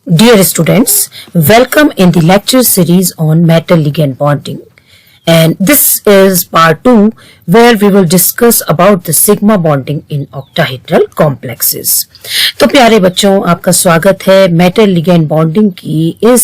Dear students, welcome in the lecture series on metal-ligand bonding. And this is part 2 where we will discuss about the sigma bonding in octahedral complexes. तो प्यारे बच्चों, आपका स्वागत है metal ligand bonding की इस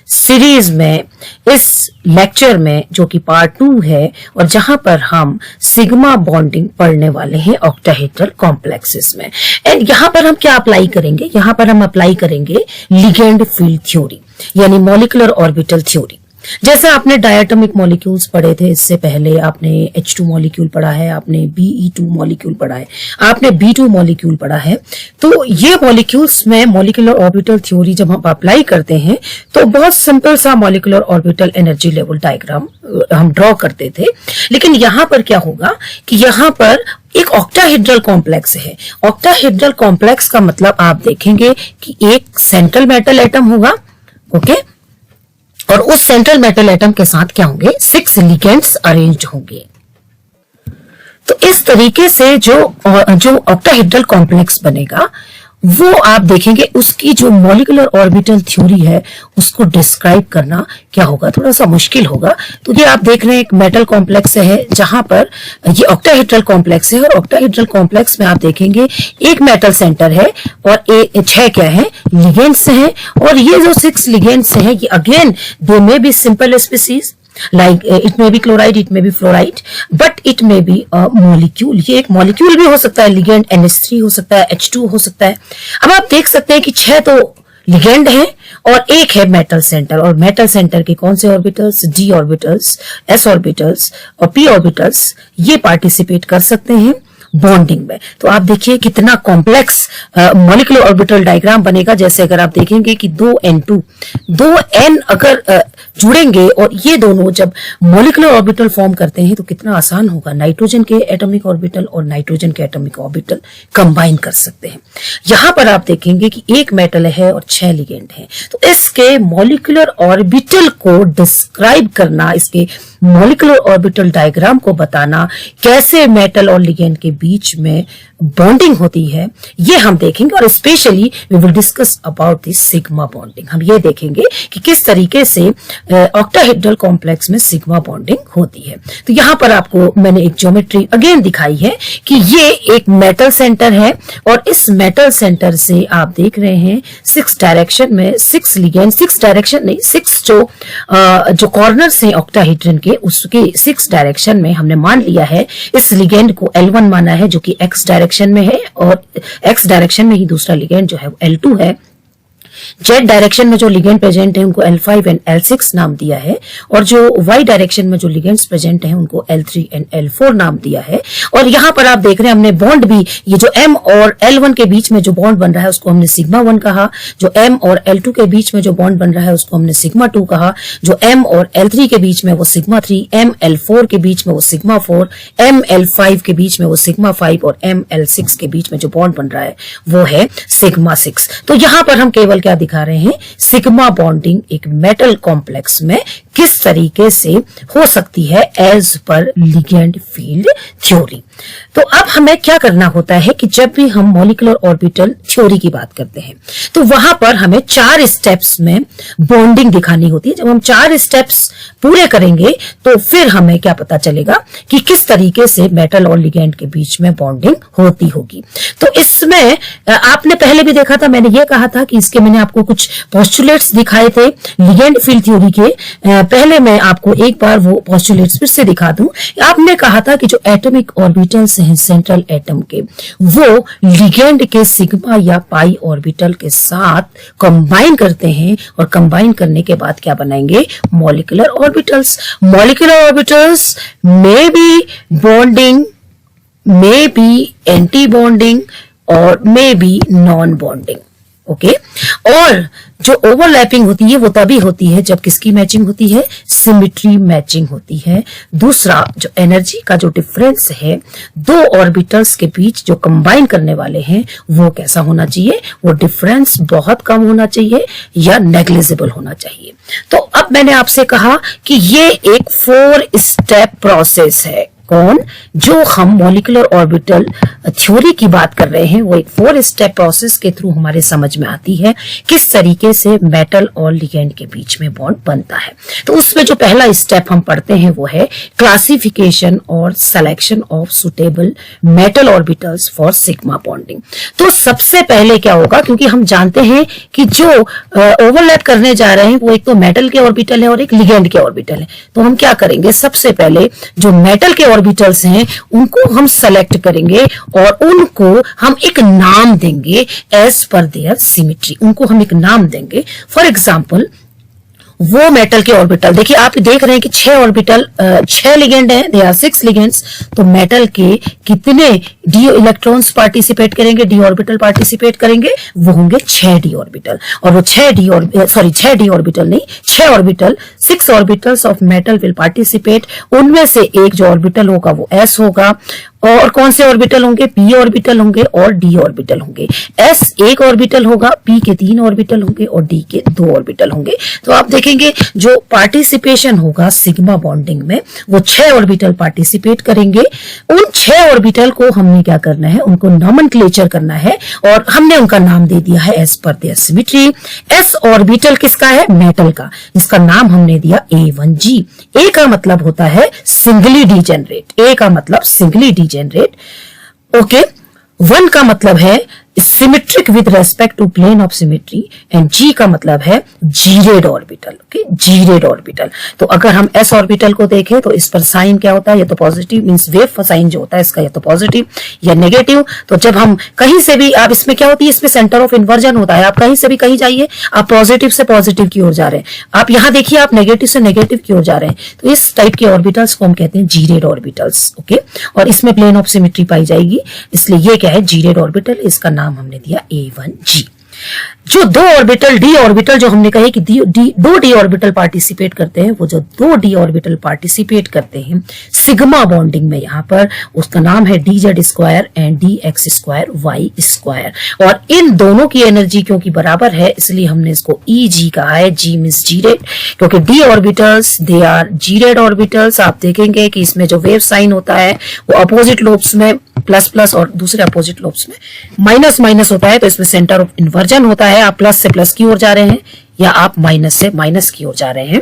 series में, इस लेक्चर में जो कि पार्ट 2 है और जहां पर हम सिग्मा बॉन्डिंग पढ़ने वाले हैं ऑक्टाहेड्रल कॉम्प्लेक्सेस में। एंड यहां पर हम क्या अप्लाई करेंगे? यहां पर हम अप्लाई करेंगे लिगेंड फील्ड थ्योरी यानी मॉलिक्यूलर ऑर्बिटल थ्योरी। जैसे आपने डायटोमिक मॉलिक्यूल्स पढ़े थे, इससे पहले आपने H2 मॉलिक्यूल पढ़ा है, आपने Be2 मॉलिक्यूल पढ़ा है, आपने B2 मॉलिक्यूल पढ़ा है। तो ये मॉलिक्यूल्स में मॉलिक्यूलर ऑर्बिटल थ्योरी जब हम अप्लाई करते हैं तो बहुत सिंपल सा molecular orbital energy level diagram हम ड्रॉ करते थे। लेकिन यहां पर क्या होगा कि यहां पर एक ऑक्टाहेड्रल कॉम्प्लेक्स है। ऑक्टाहेड्रल कॉम्प्लेक्स का मतलब आप देखेंगे कि एक सेंट्रल मेटल एटम होगा, ओके, और उस सेंट्रल मेटल एटम के साथ क्या होंगे? 6 लिगेंड्स अरेंज्ड होंगे। तो इस तरीके से जो ऑक्टाहेड्रल कॉम्प्लेक्स बनेगा वो आप देखेंगे उसकी जो मॉलिक्यूलर ऑर्बिटल थ्योरी है उसको डिस्क्राइब करना क्या होगा, थोड़ा सा मुश्किल होगा। तो ये आप देख रहे हैं एक मेटल कॉम्प्लेक्स है जहां पर ये ऑक्टाहेड्रल कॉम्प्लेक्स है और ऑक्टाहेड्रल कॉम्प्लेक्स में आप देखेंगे एक मेटल सेंटर है और 6 क्या है? लिगेंड्स हैं। और ये जो 6 लिगेंड्स हैं ये again they may be simple species, like it may be chloride, it may be fluoride, but it may be a molecule। ये एक मॉलिक्यूल भी हो सकता है, लिगेंड NH3 हो सकता है, H2 हो सकता है। अब आप देख सकते हैं कि 6 तो लिगेंड है और एक है मेटल सेंटर, और मेटल सेंटर के कौन से orbitals? D orbitals, S orbitals और P ऑर्बिटल्स ये पार्टिसिपेट कर सकते हैं बॉन्डिंग में। तो आप देखिए कितना कॉम्प्लेक्स मॉलिक्यूलर ऑर्बिटल डायग्राम बनेगा। जैसे अगर आप देखेंगे कि 2n2 2n अगर जुड़ेंगे और ये दोनों जब मॉलिक्यूलर ऑर्बिटल फॉर्म करते हैं तो कितना आसान होगा, नाइट्रोजन के एटॉमिक ऑर्बिटल और नाइट्रोजन के एटॉमिक ऑर्बिटल कंबाइन कर सकते हैं। यहां पर आप देखेंगे कि एक मेटल है और 6 लिगेंड हैं। तो इसके मॉलिक्यूलर ऑर्बिटल को डिस्क्राइब करना, इसके मॉलिक्यूलर ऑर्बिटल डायग्राम को बताना, कैसे मेटल और लिगेंड के बीच में बॉन्डिंग होती है, ये हम देखेंगे। और specially we will discuss about the sigma bonding. हम ये देखेंगे कि किस तरीके से ऑक्टाहेड्रल कॉम्प्लेक्स में सिग्मा बॉन्डिंग होती है। तो यहां पर आपको मैंने एक ज्योमेट्री अगेन दिखाई है कि ये एक मेटल सेंटर है और इस मेटल सेंटर से आप देख रहे हैं 6 डायरेक्शन में 6 लिगेंड, 6 डायरेक्शन नहीं, 6 जो कॉर्नर्स हैं ऑक्टाहेड्रन के उसके 6 डायरेक्शन में हमने मान लिया है। इस लिगेंड को L1 माना है जो कि X डायरेक्शन में है और X डायरेक्शन में ही दूसरा लिगेंड जो है L2 है। जेड डायरेक्शन में जो लिगेंड प्रेजेंट है उनको L5 एंड L6 नाम दिया है और जो वाई डायरेक्शन में जो लिगेंड्स प्रेजेंट हैं उनको L3 एंड L4 नाम दिया है। और यहां पर आप देख रहे हैं हमने बॉन्ड भी, ये जो M और L1 के बीच में जो बॉन्ड बन रहा है उसको हमने सिग्मा 1 कहा, जो M और L2 के बीच में जो बॉन्ड बन रहा है उसको हमने सिग्मा 2 कहा, जो M और L3 के बीच में वो सिग्मा 3, M L4 के बीच में वो सिग्मा 4, M L5 के बीच में वो सिग्मा 5 और M L6 के बीच में जो बॉन्ड बन रहा है वो है सिग्मा 6। तो यहां पर हम केवल क्या दिखा रहे हैं? सिग्मा बॉन्डिंग एक मेटल कॉम्प्लेक्स में किस तरीके से हो सकती है as per ligand field theory. तो अब हमें क्या करना होता है कि जब भी हम मॉलिक्यूलर ऑर्बिटल थ्योरी की बात करते हैं तो वहां पर हमें 4 स्टेप्स में बॉन्डिंग दिखानी होती है। जब हम 4 स्टेप्स पूरे करेंगे तो फिर हमें क्या पता चलेगा कि किस तरीके से मेटल और लिगेंड के बीच में बॉन्डिंग होती होगी। तो इसमें आपने पहले भी देखा था, मैंने ये कहा था कि इसके मैंने आपको कुछ पोस्टुलेट्स दिखाए थे लिगेंड फील्ड थ्योरी के। पहले मैं आपको एक बार वो पोस्टुलेट्स फिर से दिखा दूं। आपने कहा था कि जो एटॉमिक ऑर्बिटल्स हैं सेंट्रल एटम के वो लिगेंड के सिग्मा या पाई ऑर्बिटल के साथ कंबाइन करते हैं और कंबाइन करने के बाद क्या बनाएंगे? Molecular orbitals. Molecular orbitals may be bonding, may be anti bonding और may be non bonding, okay. और जो ओवरलैपिंग होती है वो तभी होती है जब किसकी मैचिंग होती है? सिमेट्री मैचिंग होती है। दूसरा, जो एनर्जी का जो डिफरेंस है 2 ऑर्बिटल्स के बीच जो कंबाइन करने वाले हैं वो कैसा होना चाहिए? वो डिफरेंस बहुत कम होना चाहिए या नेग्लिजिबल होना चाहिए। तो अब मैंने आपसे कहा कि ये एक 4 स्टेप प्रोसेस है। कौन? जो हम मॉलिक्यूलर ऑर्बिटल थ्योरी की बात कर रहे हैं, वो एक 4 स्टेप प्रोसेस के थ्रू हमारे समझ में आती है किस तरीके से मेटल और लिगेंड के बीच में बॉन्ड बनता है। तो उसमें जो पहला स्टेप हम पढ़ते हैं वो है क्लासिफिकेशन और selection of suitable metal orbitals for sigma bonding. तो सबसे पहले क्या होगा, क्योंकि हम जानते हैं कि जो ओवरलैप करने जा रहे हैं वो एक तो मेटल के ऑर्बिटल है और एक लिगेंड के ऑर्बिटल है। तो हम क्या करेंगे, सबसे पहले जो मेटल के ऑर्बिटल्स हैं उनको हम सेलेक्ट करेंगे और उनको हम एक नाम देंगे एज पर देयर सिमेट्री। उनको हम एक नाम देंगे। फॉर एग्जाम्पल वो मेटल के ऑर्बिटल, देखिए आप देख रहे हैं कि 6 ऑर्बिटल, 6 लिगेंड हैं, दे आर 6 लिगेंड्स। तो मेटल के कितने डी इलेक्ट्रॉन्स पार्टिसिपेट करेंगे, डी ऑर्बिटल पार्टिसिपेट करेंगे? वो होंगे 6 डी ऑर्बिटल। और वो 6 डी ऑर्बिटल नहीं, 6 orbital, 6 orbitals of metal will participate. उनमें से एक जो ऑर्बिटल होगा वो एस होगा। और कौन से ऑर्बिटल होंगे? पी ऑर्बिटल होंगे और डी ऑर्बिटल होंगे। एस एक ऑर्बिटल होगा, पी के 3 ऑर्बिटल होंगे और डी के 2 ऑर्बिटल होंगे। तो आप देखेंगे जो पार्टिसिपेशन होगा सिग्मा बॉन्डिंग में, वो 6 ऑर्बिटल पार्टिसिपेट करेंगे। उन 6 ऑर्बिटल को हमने क्या करना है, उनको नॉमेनक्लेचर करना है और हमने उनका नाम दे दिया है as per there symmetry. S orbital किसका है? मेटल का। इसका नाम हमने दिया A1G। ए का मतलब होता है सिंगली डीजेनरेट, ए का मतलब सिंगली डीजेनरेट। ओके, 1 का मतलब है symmetric with respect to plane of symmetry and G का मतलब है gerade orbital. Okay, gerade orbital. तो अगर हम एस ऑर्बिटल को देखें तो इस पर साइन क्या होता है, या तो पॉजिटिव, मींस वेव साइन जो होता है इसका, या तो पॉजिटिव या नेगेटिव। तो जब हम कहीं से भी, आप इसमें क्या होती है, इसमें सेंटर ऑफ इन्वर्जन होता है। आप कहीं से भी कहीं जाइए, आप पॉजिटिव से पॉजिटिव की ओर जा रहे हैं, आप यहां देखिए आप नेगेटिव से नेगेटिव की ओर जा रहे हैं। तो इस टाइप के ऑर्बिटल्स को हम कहते हैं जीरेड ऑर्बिटल्स। ओके, और इसमें प्लेन ऑफ सिमेट्री पाई जाएगी, इसलिए ये क्या है, जीरेड ऑर्बिटल। इसका नाम हमने दिया A1G। जो 2 ऑर्बिटल डी ऑर्बिटल जो हमने कहे कि 2 डी ऑर्बिटल पार्टिसिपेट करते हैं, वो जो 2 डी ऑर्बिटल पार्टिसिपेट करते हैं सिग्मा बॉन्डिंग में, यहां पर उसका नाम है dz² एंड dx²y²। और इन दोनों की एनर्जी क्योंकि बराबर है इसलिए हमने इसको Eg कहा है। G मींस जीरेड, क्योंकि D orbitals they are gerade orbitals. आप देखेंगे कि इसमें जो वेव साइन होता है वो अपोजिट लोब्स में प्लस प्लस और दूसरे अपोजिट लोब्स में माइनस माइनस होता है। तो इसमें सेंटर ऑफ इन्वर्जन होता है, आप प्लस से प्लस की ओर जा रहे हैं या आप माइनस से माइनस की ओर जा रहे हैं,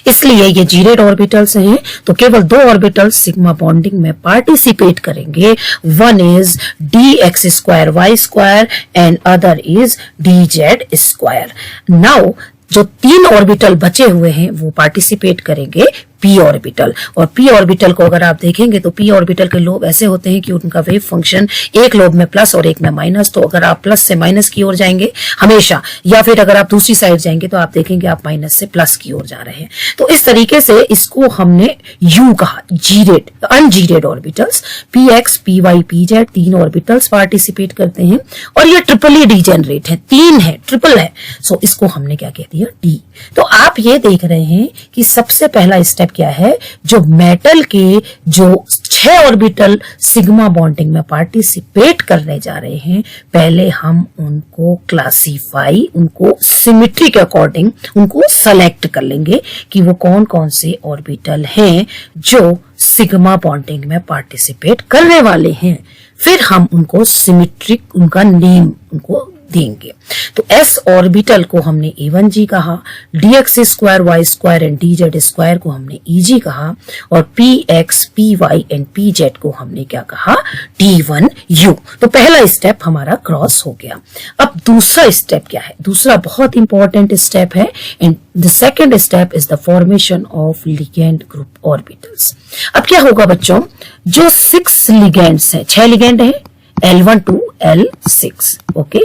इसलिए ये जीरेड ऑर्बिटल्स हैं। तो केवल 2 ऑर्बिटल्स सिग्मा बॉन्डिंग में पार्टिसिपेट करेंगे। One is dx²y² and other is dz²। Now जो 3 ऑर्बिटल बचे हुए हैं वो पार्टिसिपेट करेंगे पी ऑर्बिटल। और पी ऑर्बिटल को अगर आप देखेंगे तो पी ऑर्बिटल के लोब ऐसे होते हैं कि उनका वेव फंक्शन एक लोब में प्लस और एक में माइनस। तो अगर आप प्लस से माइनस की ओर जाएंगे हमेशा, या फिर अगर आप दूसरी साइड जाएंगे तो आप देखेंगे आप माइनस से प्लस की ओर जा रहे हैं। तो इस तरीके से इसको हमने यू कहा, gerade, ungerade orbitals. P X, P Y, P Z 3 orbitals participate करते हैं और ये ट्रिपली डीजेनरेट है, 3 है, ट्रिपल है। सो इसको हमने क्या कह दिया, डी। तो आप ये देख रहे हैं कि सबसे पहला स्टेप क्या है, जो मेटल के जो 6 ऑर्बिटल सिग्मा बॉन्डिंग में पार्टिसिपेट करने जा रहे हैं, पहले हम उनको क्लासिफाई, उनको सिमेट्री के अकॉर्डिंग उनको सेलेक्ट कर लेंगे कि वो कौन कौन से ऑर्बिटल हैं जो सिग्मा बॉन्डिंग में पार्टिसिपेट करने वाले हैं। फिर हम उनको सिमेट्रिक उनका नेम उनको देंगे। तो s ऑर्बिटल को हमने A1G कहा, dx² y² एंड dz² को हमने Eg कहा, और px, py एंड pz को हमने क्या कहा, D1U। तो पहला स्टेप हमारा क्रॉस हो गया। अब दूसरा स्टेप क्या है, दूसरा बहुत इंपॉर्टेंट स्टेप है, and the second step is the formation of ligand group orbitals. अब क्या होगा बच्चों, जो 6 लिगेंड्स हैं, 6 लिगेंड हैं, L1 to L6। ओके,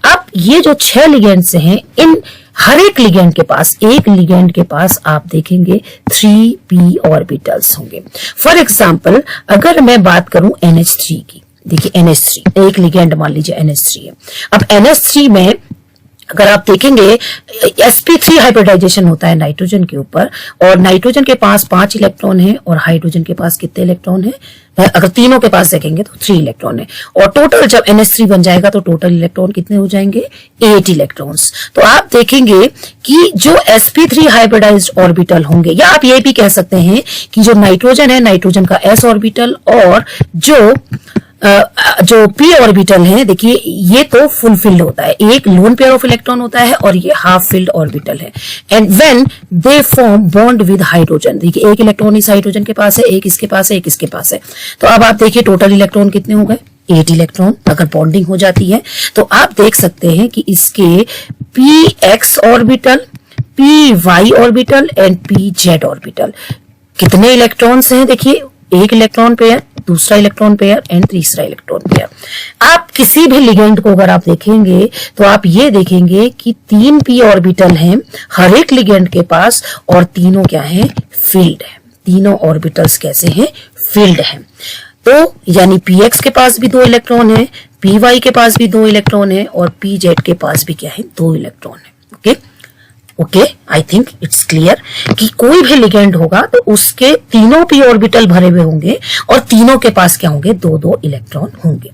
अब ये जो 6 लिगेंड्स हैं, इन हर एक लिगेंड के पास, एक लिगेंड के पास आप देखेंगे 3p ऑर्बिटल्स होंगे। फॉर एग्जाम्पल अगर मैं बात करूं NH3 की, देखिए NH3 एक लिगेंड मान लीजिए NH3 है। अब NH3 में अगर आप देखेंगे sp3 हाइब्रिडाइजेशन होता है नाइट्रोजन के ऊपर, और नाइट्रोजन के पास 5 इलेक्ट्रॉन है और हाइड्रोजन के पास कितने इलेक्ट्रॉन है? अगर तीनों के पास देखेंगे तो 3 इलेक्ट्रॉन है, और टोटल जब NH3 बन जाएगा तो टोटल इलेक्ट्रॉन कितने हो जाएंगे? 8 इलेक्ट्रॉन्स। तो आप देखेंगे कि जो sp3 हाइब्रिडाइज्ड ऑर्बिटल होंगे, या आप ये भी कह सकते हैं कि जो नाइट्रोजन है, नाइट्रोजन का s ऑर्बिटल और जो p ऑर्बिटल है, देखिए ये तो फुल फिल्ड होता है, एक लोन पेयर ऑफ इलेक्ट्रॉन होता है और ये हाफ फिल्ड ऑर्बिटल है। And when they form bond with hydrogen, देखिए एक इलेक्ट्रॉन इस हाइड्रोजन के पास है, एक इसके पास है, एक इसके पास है। तो अब आप देखिए टोटल इलेक्ट्रॉन कितने हो गए? 8 इलेक्ट्रॉन। अगर बॉन्डिंग हो जाती है तो आप देख सकते हैं कि इसके px orbital, py orbital and pz orbital कितने इलेक्ट्रॉन्स हैं? देखिए एक इलेक्ट्रॉन पेयर, दूसरा इलेक्ट्रॉन पेयर एंड तीसरा इलेक्ट्रॉन पेयर। आप किसी भी लिगेंड को अगर आप देखेंगे तो आप ये देखेंगे कि 3 p ऑर्बिटल हैं हर एक लिगेंड के पास, और तीनों क्या हैं? फील्ड है। तीनों ऑर्बिटल्स कैसे हैं? फील्ड है। तो यानी px के पास भी 2 इलेक्ट्रॉन है, py के पास भी 2 इलेक्ट्रॉन है, और pz के पास भी क्या है? 2 इलेक्ट्रॉन है। Okay, I think it's clear कि कोई भी लिगेंड होगा तो उसके तीनों p ऑर्बिटल भरे हुए होंगे और तीनों के पास क्या होंगे? 2-2 इलेक्ट्रॉन होंगे।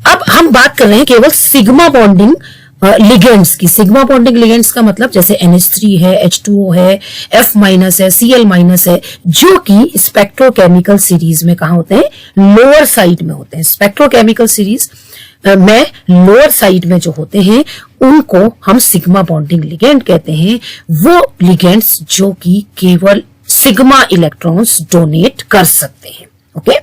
अब हम बात कर रहे हैं केवल सिग्मा बॉन्डिंग लिगेंड्स की। सिग्मा बॉन्डिंग लिगेंड्स का मतलब जैसे NH3 है, H2O है, F- है, Cl- है, जो कि स्पेक्ट्रोकेमिकल सीरीज में कहा होते हैं? लोअर साइड में होते हैं। स्पेक्ट्रोकेमिकल सीरीज में लोअर साइड में जो होते हैं उनको हम सिग्मा बॉन्डिंग लिगेंड कहते हैं। वो लिगेंड्स जो कि केवल सिग्मा इलेक्ट्रॉन्स डोनेट कर सकते हैं। ओके,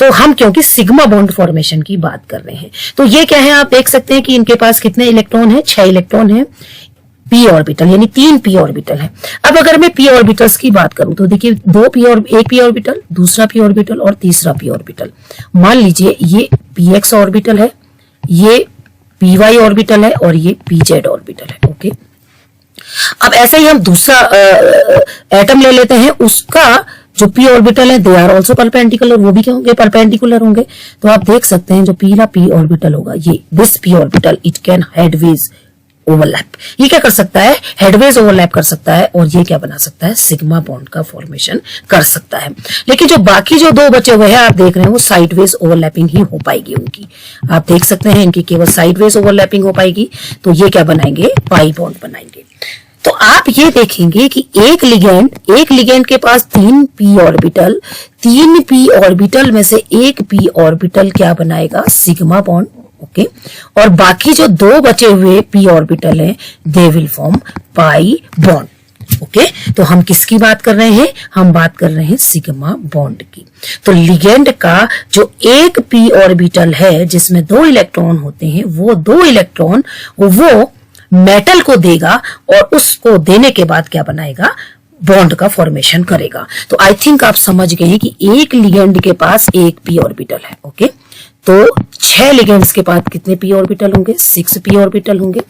तो हम क्योंकि सिग्मा बॉन्ड फॉर्मेशन की बात कर रहे हैं, तो ये क्या है? आप देख सकते हैं कि इनके पास कितने इलेक्ट्रॉन है? 6 इलेक्ट्रॉन है। p ऑर्बिटल यानी 3 p ऑर्बिटल है। अब अगर मैं p ऑर्बिटल्स की बात करूं तो देखिए एक p ऑर्बिटल, दूसरा p ऑर्बिटल और तीसरा p ऑर्बिटल। मान लीजिए ये px ऑर्बिटल है, ये py ऑर्बिटल है और ये pz ऑर्बिटल है। ओके, अब ऐसे ही हम दूसरा एटम ले लेते हैं, उसका जो p ऑर्बिटल है दे आर ऑल्सो परपेंडिकुलर, वो भी क्या होंगे? परपेंडिकुलर होंगे। तो आप देख सकते हैं जो पीला p ऑर्बिटल होगा, ये this p orbital it can headways overlap. ये क्या कर सकता है? हेडवेज ओवरलैप कर सकता है, और ये क्या बना सकता है? सिग्मा बॉन्ड का फॉर्मेशन कर सकता है। लेकिन जो बाकी जो 2 बचे हुए हैं आप देख रहे हैं वो साइडवेज ओवरलैपिंग ही हो पाएगी उनकी। आप देख सकते हैं इनकी केवल साइडवेज ओवरलैपिंग हो पाएगी। तो ये क्या बनाएंगे? पाई बॉन्ड बनाएंगे। तो आप ये देखेंगे कि एक लिगेंड के पास 3 p ऑर्बिटल, 3 p ऑर्बिटल में से एक p ऑर्बिटल क्या बनाएगा? Sigma bond. ओके, और बाकी जो 2 बचे हुए p ऑर्बिटल हैं दे will form pi bond. Okay, तो हम किसकी बात कर रहे हैं? हम बात कर रहे हैं सिग्मा बॉन्ड की। तो लिगेंड का जो एक p ऑर्बिटल है जिसमें 2 इलेक्ट्रॉन होते हैं, वो 2 इलेक्ट्रॉन वो मेटल को देगा और उसको देने के बाद क्या बनाएगा? बॉन्ड का फॉर्मेशन करेगा। तो आई थिंक आप समझ गए हैं कि एक लिगेंड के पास एक p ऑर्बिटल है। ओके, तो 6 लिगेंड्स के पास कितने p ऑर्बिटल होंगे? 6 p ऑर्बिटल होंगे।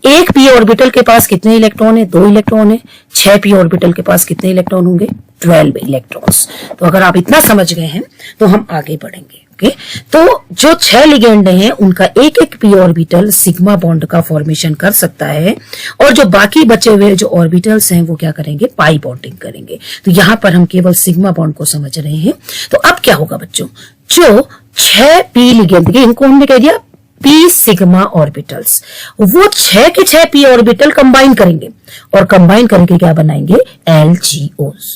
एक p ऑर्बिटल के पास कितने इलेक्ट्रॉन है? 2 इलेक्ट्रॉन है। 6 p ऑर्बिटल के पास कितने इलेक्ट्रॉन होंगे? 12 इलेक्ट्रॉन्स। तो अगर आप इतना समझ गए हैं तो हम आगे बढ़ेंगे। ओके, तो जो 6 लिगेंड हैं उनका एक एक p ऑर्बिटल सिग्मा बॉन्ड का फॉर्मेशन कर सकता है, और जो बाकी बचे हुए जो ऑर्बिटल्स हैं वो क्या करेंगे? पाई बॉन्डिंग करेंगे। तो यहां पर हम केवल सिग्मा बॉन्ड को समझ रहे हैं। तो अब क्या होगा बच्चों? जो 6 p लिगेंड, इनको हमने कह दिया p सिग्मा ऑर्बिटल्स, वो 6 के 6 p ऑर्बिटल कंबाइन करेंगे, और कंबाइन करके क्या बनाएंगे? LGOs।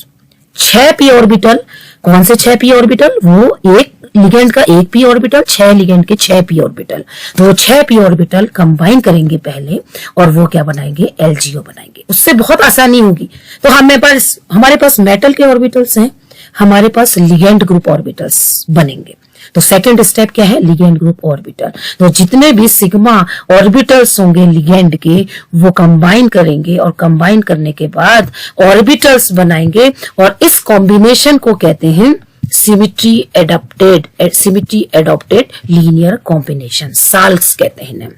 6 p ऑर्बिटल, कौन से 6 p ऑर्बिटल? वो एक लिगेंड का एक p ऑर्बिटल, 6 लिगेंड के 6 p ऑर्बिटल। तो वो 6 p ऑर्बिटल कंबाइन करेंगे पहले, और वो क्या बनाएंगे? LGO बनाएंगे। उससे बहुत आसानी होगी। तो हमारे पास मेटल के ऑर्बिटल्स हैं, हमारे पास लिगेंड ग्रुप ऑर्बिटल्स बनेंगे। तो सेकंड स्टेप क्या है? Ligand group orbital. तो जितने भी सिग्मा ऑर्बिटल्स होंगे लिगेंड के, वो कंबाइन करेंगे, और कंबाइन करने के बाद ऑर्बिटल्स बनाएंगे, और इस कॉम्बिनेशन को कहते हैं symmetry adopted linear combination, salts कहते हैं इन्हें।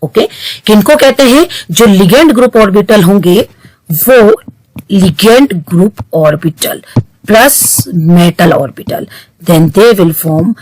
ओके, किनको कहते हैं? जो लिगेंड ग्रुप ऑर्बिटल होंगे वो ligand group orbital plus metal orbital, then they will form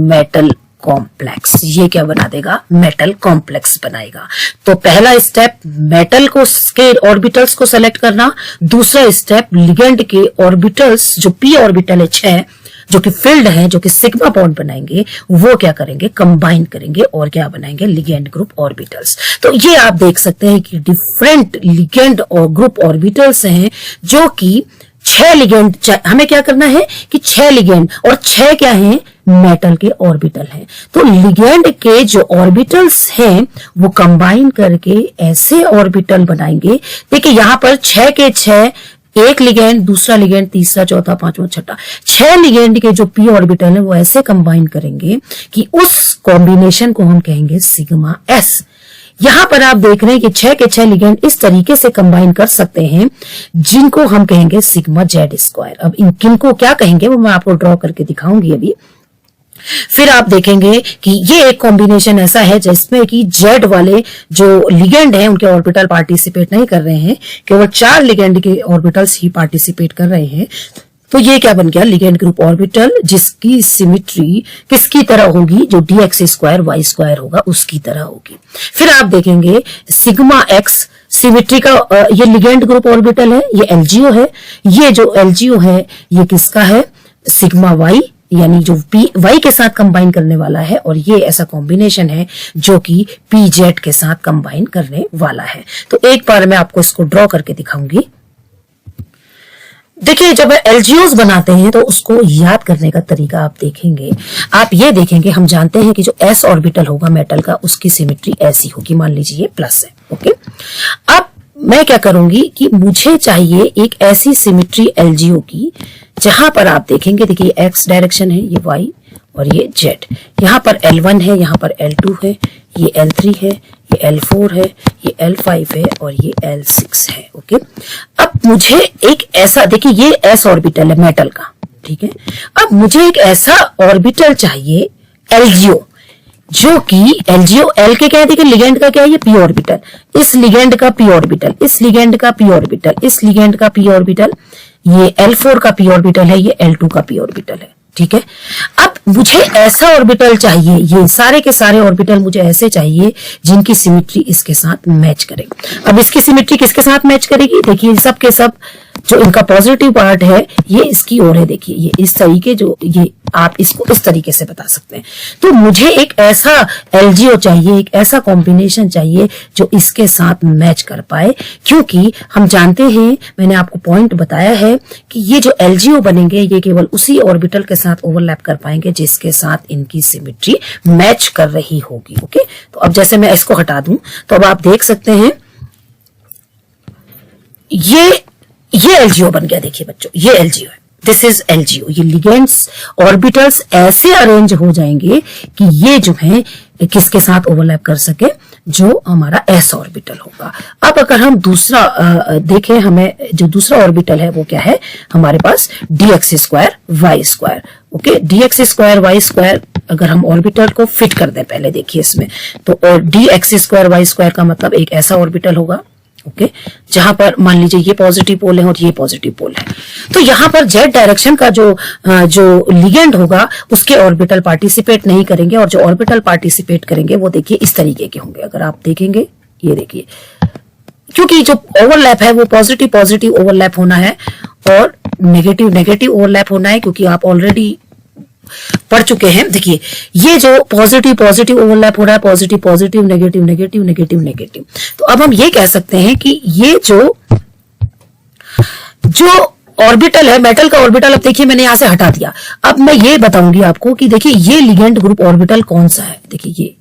metal complex. ये क्या बना देगा? मेटल कॉम्प्लेक्स बनाएगा। तो पहला स्टेप मेटल को के ऑर्बिटल्स को सेलेक्ट करना, दूसरा स्टेप लिगेंड के ऑर्बिटल्स जो p ऑर्बिटल है 6 जो कि फिल्ड है, जो कि सिग्मा बॉन्ड बनाएंगे, वो क्या करेंगे? कंबाइन करेंगे और क्या बनाएंगे? Ligand group orbitals. तो ये आप देख सकते हैं कि डिफरेंट लिगेंड और ग्रुप ऑर्बिटल्स हैं जो कि 6 लिगेंड, हमें क्या करना है कि 6 लिगेंड और 6 क्या है? मेटल के ऑर्बिटल हैं। तो लिगेंड के जो ऑर्बिटल्स हैं वो कंबाइन करके ऐसे ऑर्बिटल बनाएंगे। देखिए यहां पर 6 के 6, एक लिगेंड, दूसरा लिगेंड, तीसरा, चौथा, पांचवा, छठा, 6 लिगेंड के जो p ऑर्बिटल है वो ऐसे कंबाइन करेंगे कि उस कॉम्बिनेशन को हम कहेंगे सिग्मा s। यहां पर आप देख रहे हैं कि 6 के 6 लिगेंड इस तरीके से कंबाइन कर सकते हैं जिनको हम कहेंगे सिग्मा जेड स्क्वायर। अब इन किनको क्या कहेंगे वो मैं आपको ड्रॉ करके दिखाऊंगी अभी। फिर आप देखेंगे कि ये एक कॉम्बिनेशन ऐसा है जिसमें कि जेड वाले जो लिगेंड हैं उनके ऑर्बिटल पार्टिसिपेट नहीं कर रहे हैं, केवल 4 लिगेंड के ऑर्बिटल्स ही पार्टिसिपेट कर रहे हैं। तो ये क्या बन गया? लिगेंड ग्रुप ऑर्बिटल जिसकी सिमिट्री किसकी तरह होगी? जो dx स्क्वायर y स्क्वायर होगा उसकी तरह होगी। फिर आप देखेंगे सिग्मा एक्स सिमिट्री का, ये लिगेंड ग्रुप ऑर्बिटल है, ये एलजीओ है। ये जो एलजीओ है ये किसका है? सिग्मा वाई, यानी जो पी वाई के साथ कंबाइन करने वाला है, और ये ऐसा कॉम्बिनेशन है जो कि पी जेड के साथ कंबाइन करने वाला है। तो एक बार मैं आपको इसको ड्रॉ करके दिखाऊंगी। देखिए जब एलजीओस बनाते हैं तो उसको याद करने का तरीका आप देखेंगे। आप ये देखेंगे, हम जानते हैं कि जो एस ऑर्बिटल होगा मेटल का उसकी सिमेट्री ऐसी होगी, मान लीजिए ये प्लस है, ओके। अब मैं क्या करूंगी कि मुझे चाहिए एक ऐसी सिमेट्री एलजीओ की जहां पर आप देखेंगे, देखिए एक्स डायरेक्शन है, ये वाई और ये जेड, यहाँ पर L1 है, यहाँ पर L2 है, ये L3 है, ये L4 है, ये L5 है और ये L6 है, ओके। अब मुझे एक ऐसा, देखिए ये s ऑर्बिटल है मेटल का, ठीक है। अब मुझे एक ऐसा ऑर्बिटल चाहिए LGO, जो कि LGO L के क्या है? देखिए लिगेंड का क्या है? ये p ऑर्बिटल, इस लिगेंड का p ऑर्बिटल, इस लिगेंड का p ऑर्बिटल, इस लिगेंड का p ऑर्बिटल, ये L4 का p ऑर्बिटल है, ये L2 का p ऑर्बिटल है, ठीक है। अब मुझे ऐसा ऑर्बिटल चाहिए, ये सारे के सारे ऑर्बिटल मुझे ऐसे चाहिए जिनकी सिमेट्री इसके साथ मैच करे। अब इसकी सिमेट्री किसके साथ मैच करेगी? देखिए सब के सब जो इनका पॉजिटिव पार्ट है ये इसकी ओर है, देखिए ये इस तरीके, जो ये आप इसको इस तरीके से बता सकते हैं। तो मुझे एक ऐसा एलजीओ चाहिए, एक ऐसा कॉम्बिनेशन चाहिए जो इसके साथ मैच कर पाए, क्योंकि हम जानते हैं, मैंने आपको पॉइंट बताया है कि ये जो एलजीओ बनेंगे ये केवल उसी ऑर्बिटल के साथ ओवरलैप कर पाएंगे जिसके साथ इनकी सिमेट्री मैच कर रही होगी, ओके। तो अब जैसे मैं इसको हटा दूं तो अब आप देख सकते हैं ये एलजीओ बन गया। देखिए बच्चों ये एलजीओ है, दिस इज एलजीओ। ये लिगेंड्स ऑर्बिटल्स ऐसे अरेंज हो जाएंगे कि ये जो है किसके साथ ओवरलैप कर सके? जो हमारा एस ऑर्बिटल होगा। अब अगर हम दूसरा देखें, हमें जो दूसरा ऑर्बिटल है वो क्या है? हमारे पास dx square Y square, okay. dx square Y square अगर हम ऑर्बिटल को फिट कर दें, पहले देखिए इसमें तो, और dx स्क्वायर वाई स्क्वायर का मतलब एक ऐसा ऑर्बिटल होगा, ओके, जहां पर मान लीजिए ये पॉजिटिव पोल है और ये पॉजिटिव पोल है। तो यहां पर जेड डायरेक्शन का जो लिगेंड होगा उसके ऑर्बिटल पार्टिसिपेट नहीं करेंगे, और जो ऑर्बिटल पार्टिसिपेट करेंगे वो देखिए इस तरीके के होंगे। अगर आप देखेंगे ये देखिए, क्योंकि जो ओवरलैप है वो पॉजिटिव पॉजिटिव ओवरलैप होना है और नेगेटिव नेगेटिव ओवरलैप होना है, क्योंकि आप ऑलरेडी पढ़ चुके हैं। देखिए ये जो पॉजिटिव पॉजिटिव ओवरलैप हो रहा है, positive positive, negative negative, negative negative. तो अब हम ये कह सकते हैं कि ये जो ऑर्बिटल है मेटल का ऑर्बिटल, अब देखिए मैंने यहां से हटा दिया। अब मैं ये बताऊंगी आपको कि देखिए ये लिगेंड ग्रुप ऑर्बिटल कौन सा है। देखिए ये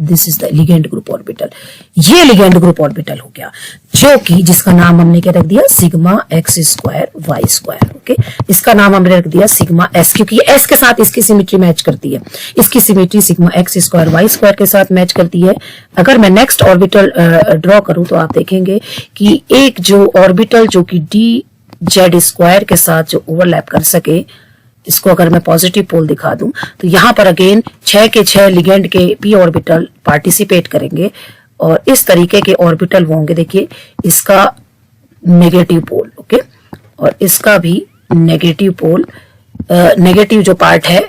this is the ligand group orbital, ये लिगेंड ग्रुप ऑर्बिटल हो गया, जो कि जिसका नाम हमने क्या रख दिया? Sigma X square Y square, okay. इसका नाम हमने रख दिया सिग्मा एस, क्योंकि ये एस के साथ इसकी सिमेट्री मैच करती है। इसकी symmetry sigma X square Y square के साथ मैच करती है। अगर मैं नेक्स्ट ऑर्बिटल ड्रॉ करूं तो आप देखेंगे कि एक जो ऑर्बिटल जो कि डी जेड स्क्वायर के साथ जो ओवरलैप कर सके, इसको अगर मैं पॉजिटिव पोल दिखा दूं तो यहां पर अगेन 6 के 6 लिगेंड के p ऑर्बिटल पार्टिसिपेट करेंगे और इस तरीके के ऑर्बिटल होंगे। देखिए इसका नेगेटिव पोल, ओके, और इसका भी नेगेटिव पोल, नेगेटिव जो पार्ट है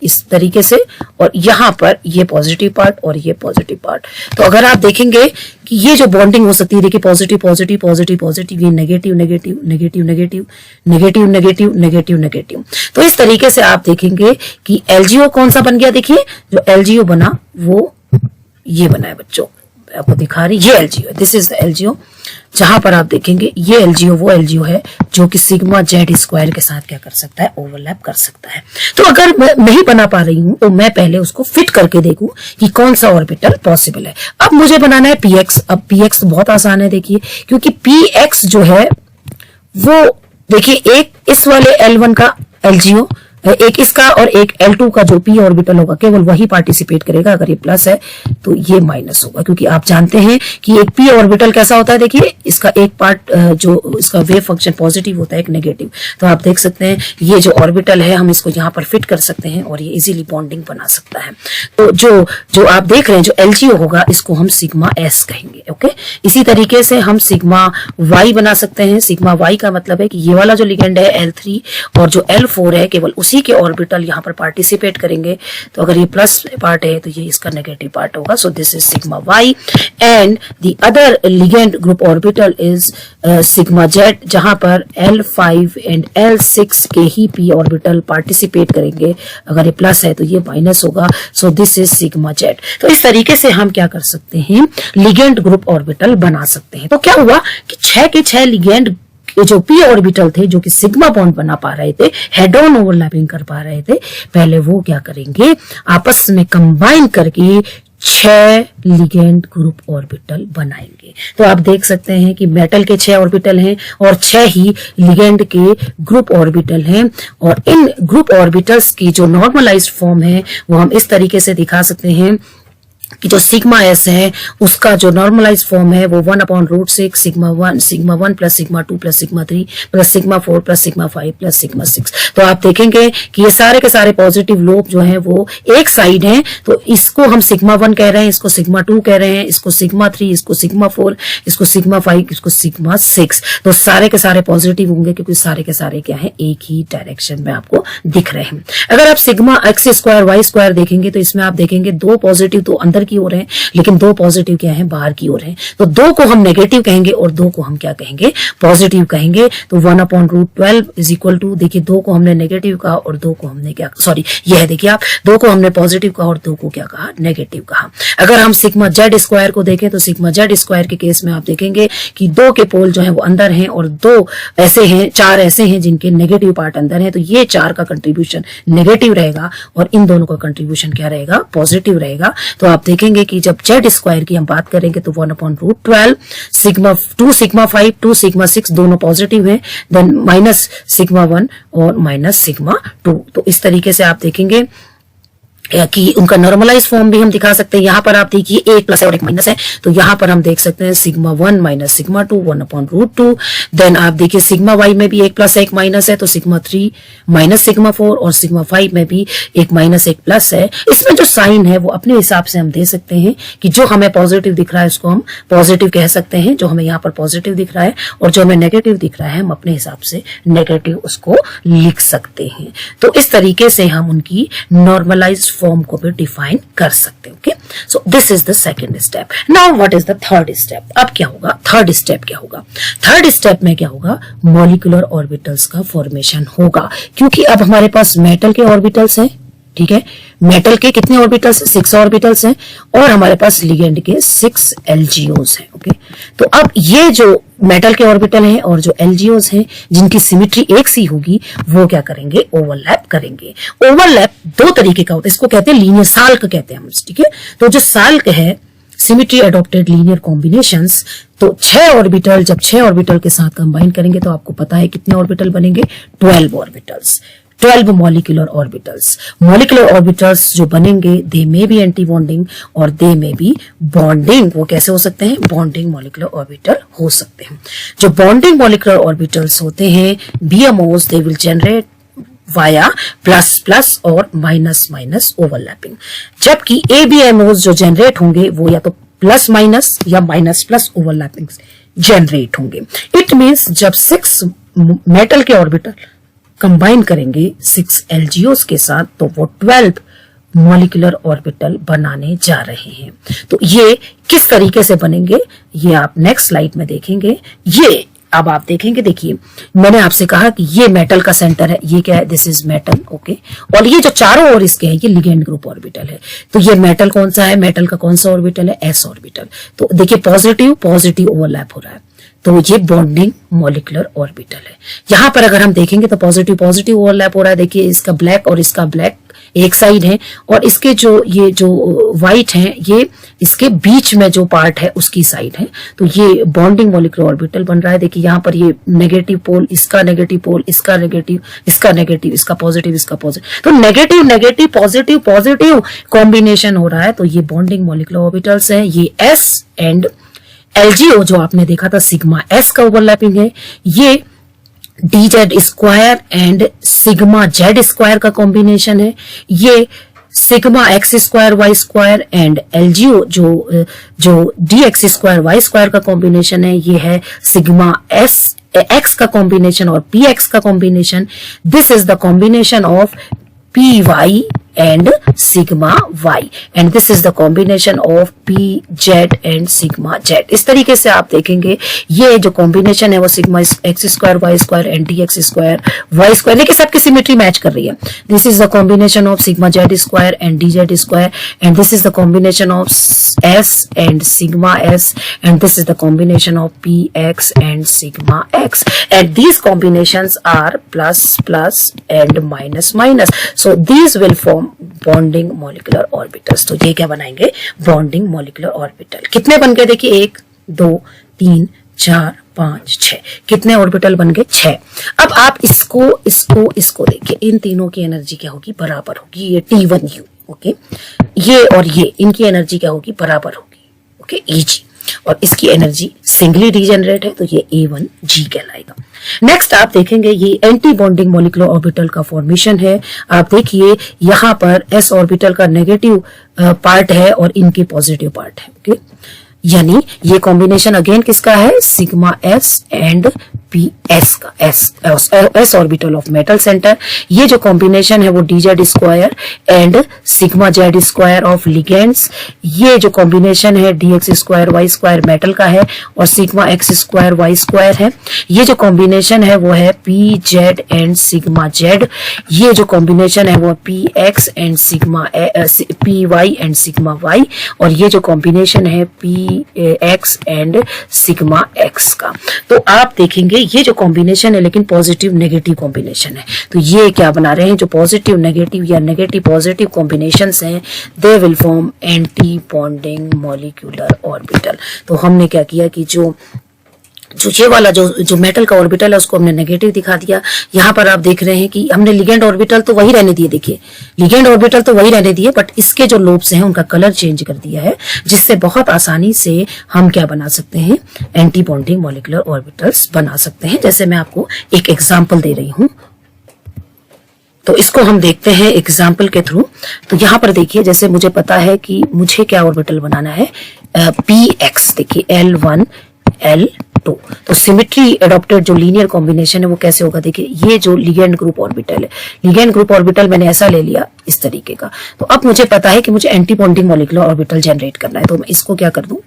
इस तरीके से, और यहाँ पर ये पॉजिटिव पार्ट और ये पॉजिटिव पार्ट। तो अगर आप देखेंगे कि ये जो बॉन्डिंग हो सकती है, देखिए पॉजिटिव पॉजिटिव पॉजिटिव पॉजिटिव, ये negative negative negative negative negative negative negative negative. तो इस तरीके से आप देखेंगे कि एलजीओ कौन सा बन गया। देखिए जो एलजीओ बना वो ये बना है बच्चों, आपको दिखा रही, ये एलजीओ है, दिस इज द एलजीओ। जहां पर आप देखेंगे ये एलजीओ वो एलजीओ है जो कि सिग्मा जेड स्क्वायर के साथ क्या कर सकता है, ओवरलैप कर सकता है। तो अगर मैं नहीं बना पा रही हूं तो मैं पहले उसको फिट करके देखूं कि कौन सा ऑर्बिटल पॉसिबल है। अब मुझे बनाना है पीएक्स। अब पीएक्स बहुत आसान है, देखिए, क्योंकि पीएक्स जो है वो देखिए एक इस वाले L1 का एलजीओ, एक इसका और एक L2 का जो p ऑर्बिटल होगा केवल वही पार्टिसिपेट करेगा। अगर ये प्लस है तो ये माइनस होगा, क्योंकि आप जानते हैं कि एक p ऑर्बिटल कैसा होता है। देखिए इसका एक पार्ट जो इसका वेव फंक्शन पॉजिटिव होता है, एक नेगेटिव। तो आप देख सकते हैं ये जो ऑर्बिटल है हम इसको यहाँ पर फिट कर सकते हैं और ये इजीली बॉन्डिंग बना सकता है। तो जो आप देख रहे हैं जो एलजीओ होगा इसको हम सिग्मा एस कहेंगे। ओके, इसी तरीके से हम सिग्मा वाई बना सकते हैं। सिग्मा वाई का मतलब है कि ये वाला जो लिगेंड है L3 और जो L4 है केवल उसी के ऑर्बिटल यहाँ पर पार्टिसिपेट करेंगे। तो अगर ये प्लस पार्ट है तो ये इसका नेगेटिव पार्ट होगा। So this is sigma Y and the other ligand group orbital is sigma Z, जहां पर L5 एंड L6 के ही p ऑर्बिटल पार्टिसिपेट करेंगे। अगर ये प्लस है तो ये माइनस होगा। So this is sigma Z. तो इस तरीके से हम क्या कर सकते हैं, लिगेंड ग्रुप ऑर्बिटल बना सकते हैं। तो क्या हुआ कि 6 के 6 लिगेंड जो p ऑर्बिटल थे जो कि सिग्मा बॉन्ड बना पा रहे थे, हेड ऑन ओवरलैपिंग कर पा रहे थे, पहले वो क्या करेंगे, आपस में कंबाइन करके 6 लिगेंड ग्रुप ऑर्बिटल बनाएंगे। तो आप देख सकते हैं कि मेटल के 6 ऑर्बिटल हैं और 6 ही लिगेंड के ग्रुप ऑर्बिटल हैं। और इन ग्रुप ऑर्बिटल्स की जो नॉर्मलाइज्ड फॉर्म है वो हम इस तरीके से दिखा सकते हैं कि जो सिग्मा एस है उसका जो नॉर्मलाइज फॉर्म है वो 1/√6 sigma 1 plus sigma 2 plus sigma 3 plus sigma 4 plus sigma 5 plus sigma 6। तो आप देखेंगे कि ये सारे के सारे पॉजिटिव लोब जो हैं वो एक साइड हैं। तो इसको हम सिग्मा 1 कह रहे हैं, इसको सिग्मा 2 कह रहे हैं, इसको सिग्मा 3, इसको सिग्मा 4, इसको सिग्मा 5, इसको सिग्मा 6। तो सारे के सारे पॉजिटिव होंगे क्योंकि सारे के सारे क्या है, एक ही डायरेक्शन में आपको दिख रहे हैं। अगर आप sigma X square Y square देखेंगे तो इसमें आप देखेंगे 2 पॉजिटिव तो अंदर की ओर है लेकिन 2 पॉजिटिव क्या है, बाहर की ओर है। तो 2 को हम नेगेटिव कहेंगे और 2 को हम क्या कहेंगे, पॉजिटिव कहेंगे। तो 1/√12 इज इक्वल टू, देखिए 2 को हमने नेगेटिव कहा और 2 को हमने क्या, सॉरी यह है, देखिए आप 2 को हमने पॉजिटिव कहा और 2 को क्या कहा, नेगेटिव कहा। अगर हम सिग्मा जेड स्क्वायर को देखें तो सिग्मा जेड स्क्वायर के केस में आप देखेंगे कि 2 के पोल जो है वो अंदर हैं और 2 ऐसे हैं, 4 ऐसे हैं जिनके नेगेटिव पार्ट अंदर है। तो ये 4 का कंट्रीब्यूशन नेगेटिव रहेगा और इन दोनों का कंट्रीब्यूशन क्या रहेगा, पॉजिटिव रहेगा। तो आप देखेंगे कि जब जेड स्क्वायर की हम बात करेंगे तो 1/√12 सिग्मा 2 सिग्मा 5 2 सिग्मा 6 दोनों पॉजिटिव हैं, देन माइनस सिग्मा 1 और माइनस सिग्मा 2। तो इस तरीके से आप देखेंगे कि उनका नॉर्मलाइज फॉर्म भी हम दिखा सकते हैं। यहाँ पर आप देखिए एक प्लस है और एक माइनस है, तो यहाँ पर हम देख सकते हैं सिग्मा 1 माइनस सिग्मा 2 1/√2। देन आप देखिए सिग्मा वाई में भी एक प्लस है एक माइनस है, तो सिग्मा 3 माइनस सिग्मा 4 और सिग्मा 5 में भी एक माइनस एक प्लस है। इसमें जो साइन है वो अपने हिसाब से हम दे सकते हैं कि जो हमें पॉजिटिव दिख रहा है उसको हम पॉजिटिव कह सकते हैं, जो हमें यहाँ पर पॉजिटिव दिख रहा है, और जो हमें नेगेटिव दिख रहा है हम अपने हिसाब से नेगेटिव उसको लिख सकते हैं। तो इस तरीके से हम उनकी नॉर्मलाइज्ड फॉर्म को भी डिफाइन कर सकते हैं। Okay, so this is the second step. Now what is the third step? अब क्या होगा, थर्ड स्टेप क्या होगा? थर्ड स्टेप में क्या होगा, मॉलिक्यूलर ऑर्बिटल्स का फॉर्मेशन होगा, क्योंकि अब हमारे पास मेटल के ऑर्बिटल्स हैं, ठीक है, मेटल के कितने ऑर्बिटल्स हैं, 6 ऑर्बिटल्स हैं, और हमारे पास लिगेंड के 6 एलजीओस हैं। ओके, तो अब ये जो मेटल के ऑर्बिटल हैं और जो एलजीओस हैं जिनकी सिमेट्री एक सी होगी वो क्या करेंगे, ओवरलैप करेंगे। ओवरलैप 2 तरीके का होता है, इसको कहते हैं लीनियर साल्क कहते हैं हम, ठीक है। तो जो साल्क है, सिमेट्री एडॉप्टेड लीनियर कॉम्बिनेशंस, तो 6 ऑर्बिटल जब 6 ऑर्बिटल के साथ कंबाइन करेंगे तो आपको पता है कितने ऑर्बिटल बनेंगे, 12 orbitals, 12 molecular orbitals. Molecular orbitals जो बनेंगे दे में बी एंटी बॉन्डिंग और दे में बी बॉन्डिंग। वो कैसे हो सकते हैं, बॉन्डिंग मॉलिक्यूलर ऑर्बिटल हो सकते हैं। जो बॉन्डिंग मॉलिक्यूलर ऑर्बिटल्स होते हैं BMOs, they will generate via plus plus और माइनस माइनस ओवरलैपिंग, जबकि एबीएमओस जो जनरेट होंगे वो या तो प्लस माइनस या माइनस प्लस ओवरलैपिंग जनरेट होंगे। इट मीन्स जब 6 मेटल के ऑर्बिटल कंबाइन करेंगे 6 LGOs के साथ तो वो 12 मॉलिक्यूलर ऑर्बिटल बनाने जा रहे हैं। तो ये किस तरीके से बनेंगे ये आप नेक्स्ट स्लाइड में देखेंगे। ये अब आप देखेंगे, देखिए मैंने आपसे कहा कि ये मेटल का सेंटर है, ये क्या है, दिस इज मेटल, ओके। और ये जो चारों ओर इसके हैं ये लिगेंड ग्रुप ऑर्बिटल है। तो ये मेटल कौन सा है, मेटल का कौन सा ऑर्बिटल है, एस ऑर्बिटल। तो देखिए पॉजिटिव पॉजिटिव ओवरलैप हो रहा है, तो ये बॉन्डिंग मॉलिक्यूलर ऑर्बिटल है। यहां पर अगर हम देखेंगे तो पॉजिटिव पॉजिटिव ओवरलैप हो रहा है। देखिए इसका ब्लैक और इसका ब्लैक एक साइड है, और इसके ये जो व्हाइट है ये इसके बीच में जो पार्ट है उसकी साइड है। तो ये बॉन्डिंग मॉलिक्यूलर ऑर्बिटल बन रहा है। देखिए यहाँ पर ये नेगेटिव पोल, इसका नेगेटिव पोल, इसका नेगेटिव, इसका नेगेटिव, इसका पॉजिटिव, इसका पॉजिटिव। तो negative negative positive positive combination हो रहा है। तो ये बॉन्डिंग मॉलिक्यूलर ऑर्बिटल्स है। ये एस एंड LGO जो आपने देखा था सिग्मा एस का ओवरलैपिंग है। ये DZ square and sigma Z square का कॉम्बिनेशन है। ये sigma X square Y square and LGO जो DX स्क्वायर वाई स्क्वायर का कॉम्बिनेशन है। ये है सिग्मा एस एक्स का कॉम्बिनेशन और PX का combination. This is the combination of PY and sigma y and this is the combination of PZ and sigma z। इस तरीके से आप देखेंगे ये जो कॉम्बिनेशन है वो sigma X square Y square and DX square Y square, लेकिन सबकी सिमेट्री मैच कर रही है। This is the combination of sigma Z square and DZ square and this is the combination of S and sigma S and this is the combination of PX and sigma x and these combinations are plus plus and minus minus, so these will form bonding molecular orbitals. तो ये क्या बनाएंगे, bonding molecular orbital. कितने बन गए, देखिए 1 2 3 4 5 6, कितने orbital बन गए, 6। अब आप इसको देखिए, इन तीनों की एनर्जी क्या होगी, बराबर होगी। ये T1U, ओके, ये और ये इनकी एनर्जी क्या होगी, बराबर होगी, ओके, Eg। और इसकी एनर्जी सिंगली डिजेनरेट है तो ये A1G कहलाएगा। नेक्स्ट आप देखेंगे ये एंटी बॉन्डिंग मॉलिक्यूलर ऑर्बिटल का फॉर्मेशन है। आप देखिए यहाँ पर S ऑर्बिटल का नेगेटिव पार्ट है और इनके पॉजिटिव पार्ट है, ओके। यानी ये कॉम्बिनेशन अगेन किसका है, सिग्मा एस एंड PS का, S orbital of metal center. ये जो कॉम्बिनेशन है वो DZ square and sigma Z square of ligands. ये जो कॉम्बिनेशन है DX square Y square metal का है और sigma X square Y square है। ये जो कॉम्बिनेशन है वो है PZ एंड सिग्मा जेड। ये जो कॉम्बिनेशन है वो PX and sigma PY and sigma Y, और ये जो कॉम्बिनेशन है PX एंड सिग्मा एक्स का। तो आप देखेंगे ये जो कॉम्बिनेशन है लेकिन पॉजिटिव नेगेटिव कॉम्बिनेशन है। तो ये क्या बना रहे हैं, जो पॉजिटिव नेगेटिव या नेगेटिव पॉजिटिव कॉम्बिनेशंस हैं दे will form anti bonding molecular orbital. तो हमने क्या किया कि जो ये वाला जो मेटल का ऑर्बिटल है उसको हमने नेगेटिव दिखा दिया। यहाँ पर आप देख रहे हैं कि हमने लिगेंड ऑर्बिटल तो वही रहने दिए, देखिए लिगेंड ऑर्बिटल तो वही रहने दिए, बट इसके जो लोब्स हैं उनका कलर चेंज कर दिया है, जिससे बहुत आसानी से हम क्या बना सकते हैं, एंटी बॉन्डिंग मॉलिक्यूलर ऑर्बिटल्स बना सकते हैं। जैसे मैं आपको एक एग्जाम्पल दे रही हूँ, तो इसको हम देखते हैं एग्जाम्पल के थ्रू। तो यहाँ पर देखिए, जैसे मुझे पता है कि मुझे क्या ऑर्बिटल बनाना है, PX, देखिए L1 L2। तो सिमेट्री एडॉप्टेड जो लीनियर कॉम्बिनेशन है वो कैसे होगा, देखिए ये जो लिगेंड ग्रुप ऑर्बिटल है, लिगेंड ग्रुप ऑर्बिटल मैंने ऐसा ले लिया इस तरीके का। तो अब मुझे पता है कि मुझे anti bonding molecular orbital generate करना है, तो मैं इसको क्या कर दूं,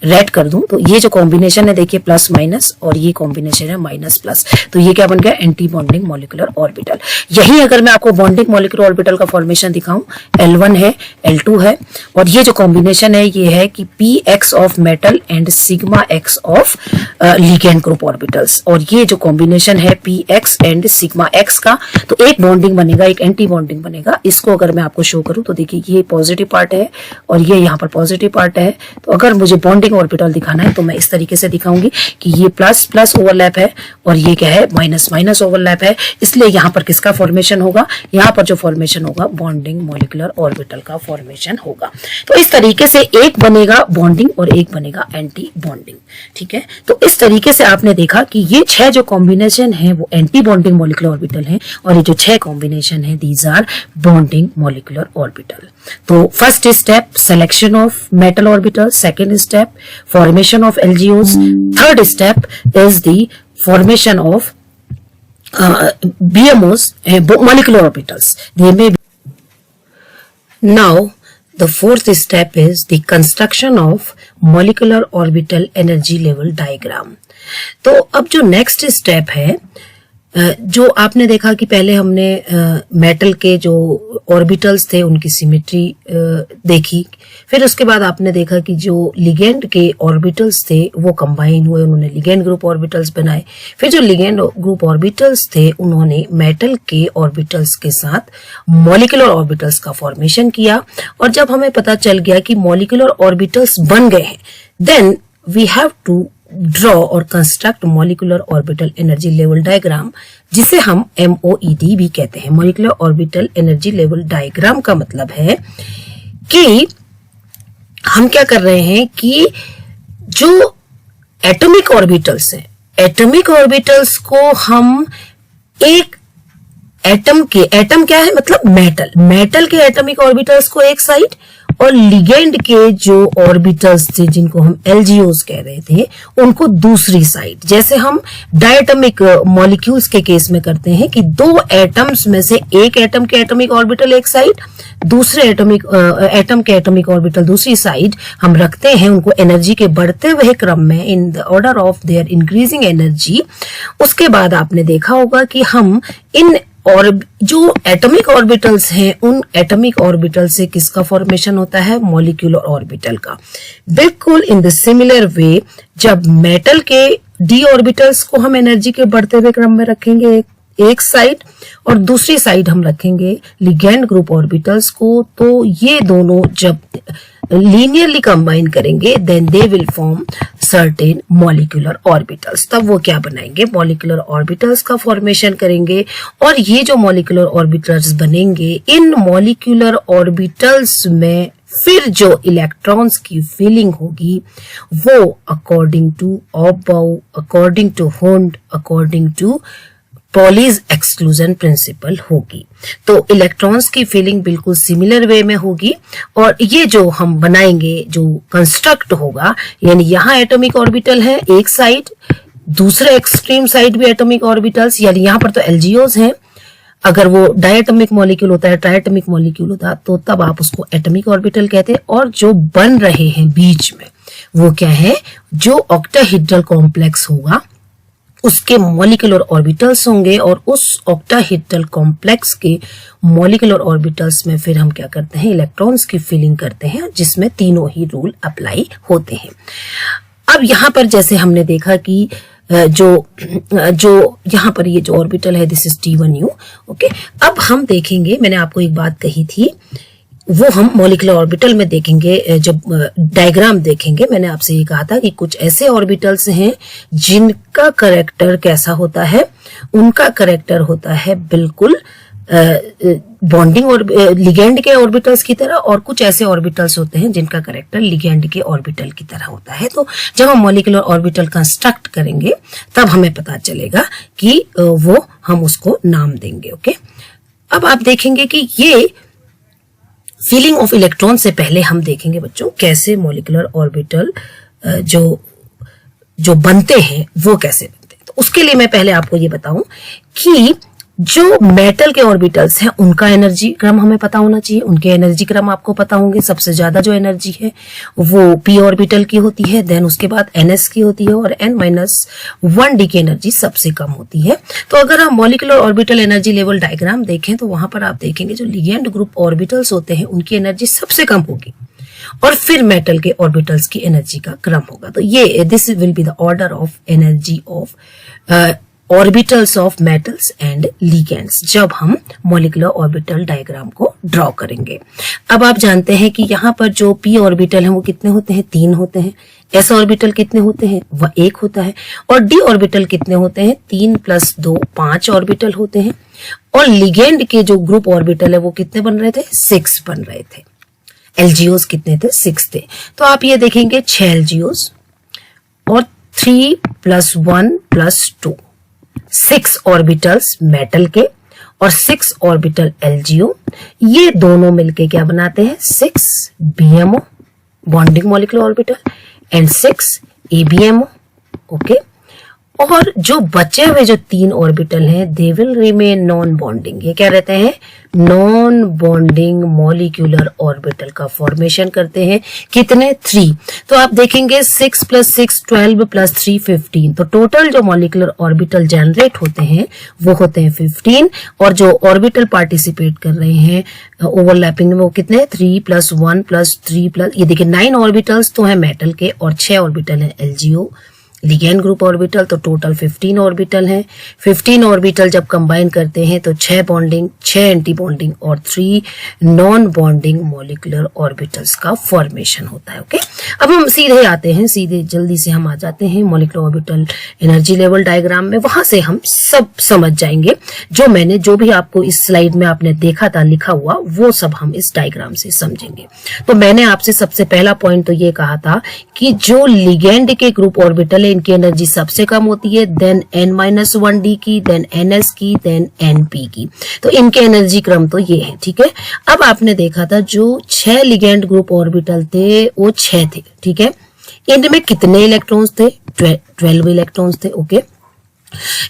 रेड कर दूं। तो ये जो कॉम्बिनेशन है देखिए प्लस माइनस, और ये कॉम्बिनेशन है माइनस प्लस, तो ये क्या बन गया, एंटी बॉन्डिंग मॉलिक्यूलर ऑर्बिटल। यही अगर मैं आपको बॉन्डिंग मॉलिक्यूलर ऑर्बिटल का फॉर्मेशन दिखाऊं, L1 है L2 है, और ये जो कॉम्बिनेशन है ये है कि PX of metal and sigma x of ligand group orbitals, और ये जो कॉम्बिनेशन है PX एंड सिग्मा एक्स का, तो एक बॉन्डिंग बनेगा, एक एंटी बॉन्डिंग बनेगा। इसको अगर मैं आपको शो करूं तो देखिए ये पॉजिटिव पार्ट है और ये यहाँ पर पॉजिटिव पार्ट है। तो अगर मुझे बॉन्डिंग ऑर्बिटल दिखाना है तो मैं इस तरीके से दिखाऊंगी कि ये प्लस प्लस ओवरलैप है और ये क्या है, माइनस माइनस ओवरलैप है। इसलिए यहाँ पर किसका फॉर्मेशन होगा, यहाँ पर जो फॉर्मेशन होगा बॉन्डिंग मॉलिक्यूलर ऑर्बिटल का फॉर्मेशन होगा। तो इस तरीके से एक बनेगा बॉन्डिंग और एक बनेगा एंटी बॉन्डिंग, ठीक है। तो इस तरीके से आपने देखा कि ये 6 जो कॉम्बिनेशन है वो एंटी बॉन्डिंग मॉलिक्यूलर ऑर्बिटल है, और ये जो 6 कॉम्बिनेशन है these are bonding molecular orbital. तो first step selection of metal orbital, second step formation of LGOs, third step is the formation of BMOs, molecular orbitals. They may be. Now, the fourth step is the construction of molecular orbital energy level diagram. तो अब जो next step है, जो आपने देखा कि पहले हमने मेटल के जो ऑर्बिटल्स थे उनकी सिमेट्री देखी, फिर उसके बाद आपने देखा कि जो लिगेंड के ऑर्बिटल्स थे वो कंबाइन हुए, उन्होंने लिगेंड ग्रुप ऑर्बिटल्स बनाए, फिर जो लिगेंड ग्रुप ऑर्बिटल्स थे उन्होंने मेटल के ऑर्बिटल्स के साथ मॉलिक्यूलर ऑर्बिटल्स का फॉर्मेशन किया, और जब हमें पता चल गया कि मॉलिक्यूलर ऑर्बिटल्स बन गए हैं, then we have to draw और construct molecular orbital energy level diagram, जिसे हम MOED भी कहते हैं। Molecular orbital energy level diagram का मतलब है कि हम क्या कर रहे हैं कि जो एटॉमिक ऑर्बिटल्स हैं, एटॉमिक ऑर्बिटल्स को हम एक एटम क्या है मतलब मेटल के एटॉमिक ऑर्बिटल्स को एक साइड, और लिगेंड के जो ऑर्बिटल्स थे जिनको हम LGOs कह रहे थे उनको दूसरी साइड। जैसे हम डायटॉमिक मॉलिक्यूल्स के केस में करते हैं कि दो एटम्स में से एक एटम के एटॉमिक ऑर्बिटल एक साइड, दूसरे एटम के एटॉमिक ऑर्बिटल दूसरी साइड हम रखते हैं, उनको एनर्जी के बढ़ते हुए क्रम में in the order of their increasing energy. उसके बाद आपने देखा होगा कि हम इन और जो एटॉमिक ऑर्बिटल्स हैं उन एटॉमिक ऑर्बिटल से किसका फॉर्मेशन होता है, मॉलिक्यूलर ऑर्बिटल का। बिल्कुल इन द सिमिलर वे, जब मेटल के डी ऑर्बिटल्स को हम एनर्जी के बढ़ते हुए क्रम में रखेंगे एक साइड, और दूसरी साइड हम रखेंगे लिगेंड ग्रुप ऑर्बिटल्स को, तो ये दोनों जब लीनियरली कंबाइन करेंगे then they will form certain molecular orbitals. तब वो क्या बनाएंगे, मॉलिक्यूलर ऑर्बिटल्स का फॉर्मेशन करेंगे, और ये जो मॉलिक्यूलर ऑर्बिटल्स बनेंगे, इन मॉलिक्यूलर ऑर्बिटल्स में फिर जो इलेक्ट्रॉन्स की फीलिंग होगी वो according to Aufbau, according to Hund, according to Pauli's exclusion principle होगी। तो इलेक्ट्रॉन्स की फीलिंग बिल्कुल सिमिलर वे में होगी, और ये जो हम बनाएंगे, जो कंस्ट्रक्ट होगा, यानी यहाँ एटॉमिक ऑर्बिटल है एक साइड, दूसरे एक्सट्रीम साइड भी एटॉमिक ऑर्बिटल्स, यानी यहाँ पर तो LGOs हैं। अगर वो डायटॉमिक मॉलिक्यूल होता है, ट्रायटॉमिक मॉलिक्यूल होता तो तब आप उसको एटॉमिक ऑर्बिटल कहते हैं, और जो बन रहे हैं बीच में वो क्या है, जो ऑक्टाहेड्रल कॉम्प्लेक्स होगा उसके मॉलिक्यूलर ऑर्बिटल्स होंगे, और उस ऑक्टाहेड्रल कॉम्प्लेक्स के मॉलिक्यूलर ऑर्बिटल्स में फिर हम क्या करते हैं, इलेक्ट्रॉन्स की फिलिंग करते हैं, जिसमें तीनों ही रूल अप्लाई होते हैं। अब यहाँ पर जैसे हमने देखा कि जो यहाँ पर ये जो ऑर्बिटल है दिस इज T1U, ओके। अब हम देखेंगे, मैंने आपको एक बात कही थी वो हम मॉलिक्यूलर ऑर्बिटल में देखेंगे, जब डायग्राम देखेंगे। मैंने आपसे ये कहा था कि कुछ ऐसे ऑर्बिटल्स हैं जिनका करैक्टर कैसा होता है, उनका करैक्टर होता है बिल्कुल बॉन्डिंग और लिगेंड के ऑर्बिटल्स की तरह, और कुछ ऐसे ऑर्बिटल्स होते हैं जिनका करैक्टर लिगेंड के ऑर्बिटल की तरह होता है। तो जब हम मॉलिक्यूलर ऑर्बिटल कंस्ट्रक्ट करेंगे तब हमें पता चलेगा कि वो हम उसको नाम देंगे, ओके। अब आप देखेंगे कि ये फीलिंग ऑफ इलेक्ट्रॉन से पहले हम देखेंगे बच्चों कैसे मॉलिक्यूलर ऑर्बिटल जो बनते हैं वो कैसे बनते हैं। तो उसके लिए मैं पहले आपको ये बताऊं कि जो मेटल के ऑर्बिटल्स हैं उनका एनर्जी क्रम हमें पता होना चाहिए। उनके एनर्जी क्रम आपको पता होंगे। सबसे ज्यादा जो एनर्जी है वो p ऑर्बिटल की होती है, देन उसके बाद ns की होती है, और n-1d की एनर्जी सबसे कम होती है। तो अगर हम molecular orbital energy level diagram देखें तो वहां पर आप देखेंगे जो लिगेंड ग्रुप ऑर्बिटल्स होते हैं उनकी एनर्जी सबसे कम होगी, और फिर मेटल के ऑर्बिटल्स की एनर्जी का क्रम होगा। तो ये this will be the order of energy of orbitals of metals and ligands जब हम मॉलिक्यूलर ऑर्बिटल डायग्राम को ड्रॉ करेंगे। अब आप जानते हैं कि यहाँ पर जो p ऑर्बिटल है वो कितने होते हैं, 3 होते हैं। s ऑर्बिटल कितने होते हैं, वह 1 होता है। और d ऑर्बिटल कितने होते हैं, 3 + 2 5 ऑर्बिटल होते हैं। और लिगेंड के जो ग्रुप ऑर्बिटल है वो कितने बन रहे थे, 6 बन रहे थे। LGOs कितने थे, 6 थे। तो आप ये देखेंगे 6 LGOs और 3 + 1 + 2 6 ऑर्बिटल्स मेटल के और 6 ऑर्बिटल LGO, ये दोनों मिलके क्या बनाते हैं, 6 BMO bonding molecular orbital and 6 ABMO, okay. और जो बचे हुए जो 3 ऑर्बिटल हैं दे विल रिमेन नॉन बॉन्डिंग। ये क्या रहते हैं? नॉन बॉन्डिंग मॉलिक्यूलर ऑर्बिटल का फॉर्मेशन करते हैं। कितने? 3। तो आप देखेंगे 6 + 6 12 + 3 15। तो टोटल जो मॉलिक्यूलर ऑर्बिटल जनरेट होते हैं वो होते हैं 15, और जो ऑर्बिटल पार्टिसिपेट कर रहे हैं ओवरलैपिंग में वो कितने? 3 + 1 + 3 ये देखिए 9 ऑर्बिटल्स तो हैं मेटल के और 6 ऑर्बिटल हैं एलजीओ लिगेंड ग्रुप ऑर्बिटल। तो टोटल 15 ऑर्बिटल हैं। 15 ऑर्बिटल जब कंबाइन करते हैं तो 6 बॉन्डिंग, 6 एंटी बॉन्डिंग और 3 नॉन बॉन्डिंग मॉलिक्यूलर ऑर्बिटल्स का फॉर्मेशन होता है। ओके, अब हम सीधे आते हैं, सीधे जल्दी से हम आ जाते हैं molecular orbital energy level diagram में। वहां से हम सब समझ जाएंगे जो भी आपको इस स्लाइड में आपने देखा था लिखा हुआ, वो सब हम इस डायग्राम से समझेंगे। तो मैंने आपसे सबसे पहला पॉइंट तो ये कहा था कि जो लिगेंड के ग्रुप ऑर्बिटल इनकी एनर्जी सबसे कम होती है, देन n-1d की, देन ns की, देन np की। तो इनके एनर्जी क्रम तो ये है। ठीक है, अब आपने देखा था जो 6 लिगेंड ग्रुप ऑर्बिटल थे वो 6 थे। ठीक है, इनमें कितने इलेक्ट्रॉन्स थे? 12 इलेक्ट्रॉन्स थे। ओके,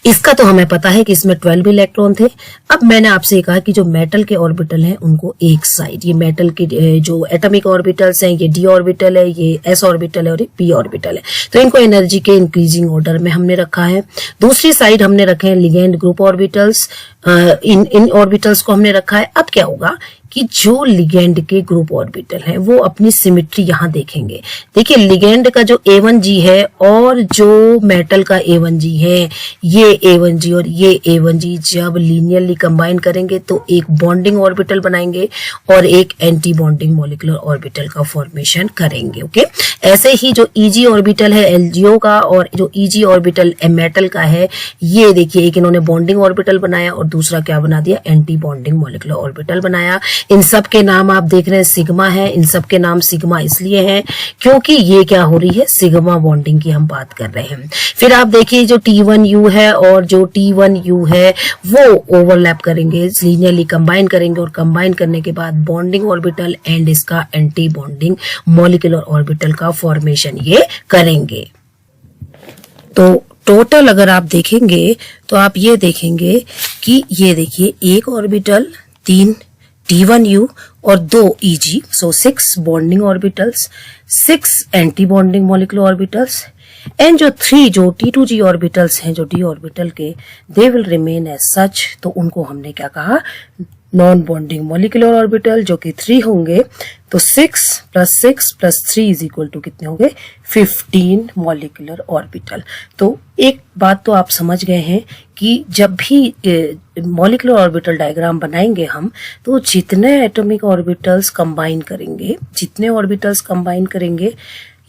इसका तो हमें पता है कि इसमें 12 इलेक्ट्रॉन थे। अब मैंने आपसे कहा कि जो मेटल के ऑर्बिटल हैं उनको एक साइड, ये मेटल के जो एटॉमिक ऑर्बिटल्स हैं, ये d ऑर्बिटल है, ये s ऑर्बिटल है और ये p ऑर्बिटल है। तो इनको एनर्जी के इंक्रीजिंग ऑर्डर में हमने रखा है। दूसरी साइड हमने रखे हैं लिगेंड ग्रुप ऑर्बिटल्स, इन ऑर्बिटल्स को हमने रखा है। अब क्या होगा कि जो लिगेंड के ग्रुप ऑर्बिटल हैं वो अपनी सिमेट्री यहां देखेंगे। देखिए लिगेंड का जो A1G है और जो मेटल का A1G है, ये A1G और ये A1G जब लीनियरली कंबाइन करेंगे तो एक बॉन्डिंग ऑर्बिटल बनाएंगे और एक एंटी बॉन्डिंग मॉलिक्यूलर ऑर्बिटल का फॉर्मेशन करेंगे। ओके, ऐसे ही जो EG ऑर्बिटल है एलजीओ का और जो EG ऑर्बिटल मेटल का है, ये देखिए एक इन्होंने बॉन्डिंग ऑर्बिटल बनाया और दूसरा क्या बना दिया? एंटी बॉन्डिंग मॉलिक्यूलर ऑर्बिटल बनाया। इन सब के नाम आप देख रहे हैं सिग्मा है। इन सब के नाम सिग्मा इसलिए हैं क्योंकि ये क्या हो रही है? सिग्मा बॉन्डिंग की हम बात कर रहे हैं। फिर आप देखिए जो T1U है और जो T1U है वो ओवरलैप करेंगे, लीनियरली कंबाइन करेंगे और कंबाइन करने के बाद बॉन्डिंग ऑर्बिटल एंड इसका एंटी बॉन्डिंग मॉलिक्यूलर ऑर्बिटल का फॉर्मेशन ये करेंगे। तो टोटल अगर आप देखेंगे तो आप ये देखेंगे कि ये देखिए एक ऑर्बिटल, 3 T1U और 2 EG, so 6 bonding orbitals, 6 anti bonding molecular orbitals and जो 3 जो T2G ऑर्बिटल्स हैं जो d ऑर्बिटल के, they will remain as such. तो उनको हमने क्या कहा? नॉन बॉन्डिंग मॉलिक्यूलर ऑर्बिटल, जो कि 3 होंगे। तो 6 + 6 + 3 = कितने होंगे? 15 मॉलिक्यूलर ऑर्बिटल। तो एक बात तो आप समझ गए हैं कि जब भी मॉलिक्यूलर ऑर्बिटल डायग्राम बनाएंगे हम, तो जितने एटॉमिक ऑर्बिटल्स कंबाइन करेंगे,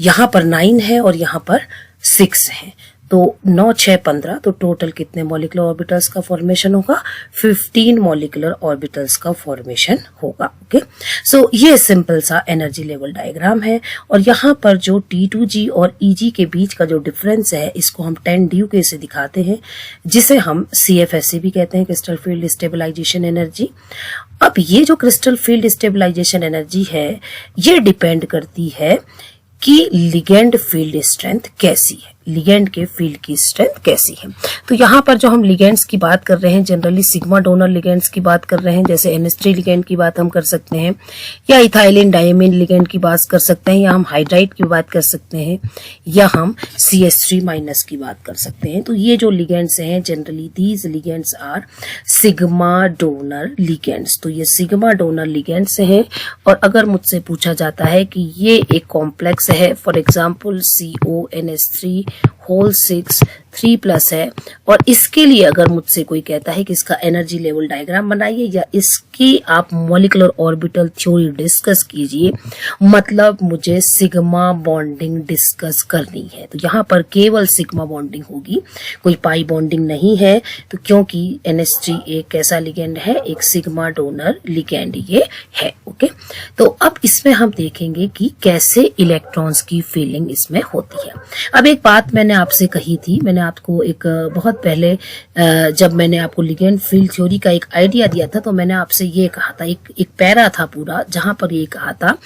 यहाँ पर 9 है और यहाँ पर 6 है, तो 9 6 15, तो टोटल कितने मॉलिक्यूलर ऑर्बिटल्स का फॉर्मेशन होगा? 15 मॉलिक्यूलर ऑर्बिटल्स का फॉर्मेशन होगा। ओके, सो ये सिंपल सा एनर्जी लेवल डायग्राम है। और यहाँ पर जो T2G और EG के बीच का जो डिफरेंस है, इसको हम 10 DUK से दिखाते हैं, जिसे हम CFSE भी कहते हैं, क्रिस्टल फील्ड स्टेबलाइजेशन एनर्जी। अब ये जो क्रिस्टल फील्ड स्टेबलाइजेशन एनर्जी है, ये डिपेंड करती है कि लिगेंड फील्ड स्ट्रेंथ कैसी है, लिगेंड के फील्ड की स्ट्रेंथ कैसी है। तो यहाँ पर जो हम लिगेंड्स की बात कर रहे हैं, जनरली सिग्मा डोनर लिगेंड्स की बात कर रहे हैं, जैसे NH3 लिगेंड की बात हम कर सकते हैं, या इथाइलिन डायमीन लिगेंड की बात कर सकते हैं, या हम हाइड्राइड की बात कर सकते हैं, या हम CH3- की बात कर सकते हैं। तो ये जो लिगेंड्स हैं, generally these ligands are sigma donor ligands. तो ये सिग्मा डोनर लिगेंड्स हैं। और अगर मुझसे पूछा जाता है कि ये एक कॉम्प्लेक्स है, फॉर एग्जाम्पल CONH3 होल 6 3+ है, और इसके लिए अगर मुझसे कोई कहता है कि इसका एनर्जी लेवल डायग्राम बनाइए या इसकी आप मॉलिक्यूलर ऑर्बिटल थ्योरी डिस्कस कीजिए, मतलब मुझे सिग्मा बॉन्डिंग डिस्कस करनी है, तो यहाँ पर केवल सिग्मा बॉन्डिंग होगी, कोई पाई बॉन्डिंग नहीं है। तो क्योंकि NH3 एक कैसा लिगेंड है? एक सिग्मा डोनर लिगेंड ये है। ओके, तो अब इसमें हम देखेंगे कि कैसे इलेक्ट्रॉन्स की फीलिंग इसमें होती है। अब एक बात मैंने आपसे कही थी, मैंने मैंने आपको एक बहुत पहले जब मैंने आपको लिगेंड फील्ड थ्योरी का एक आइडिया दिया था, तो मैंने आपसे ये कहा था, एक पैरा था पूरा, जहां पर ये कहा था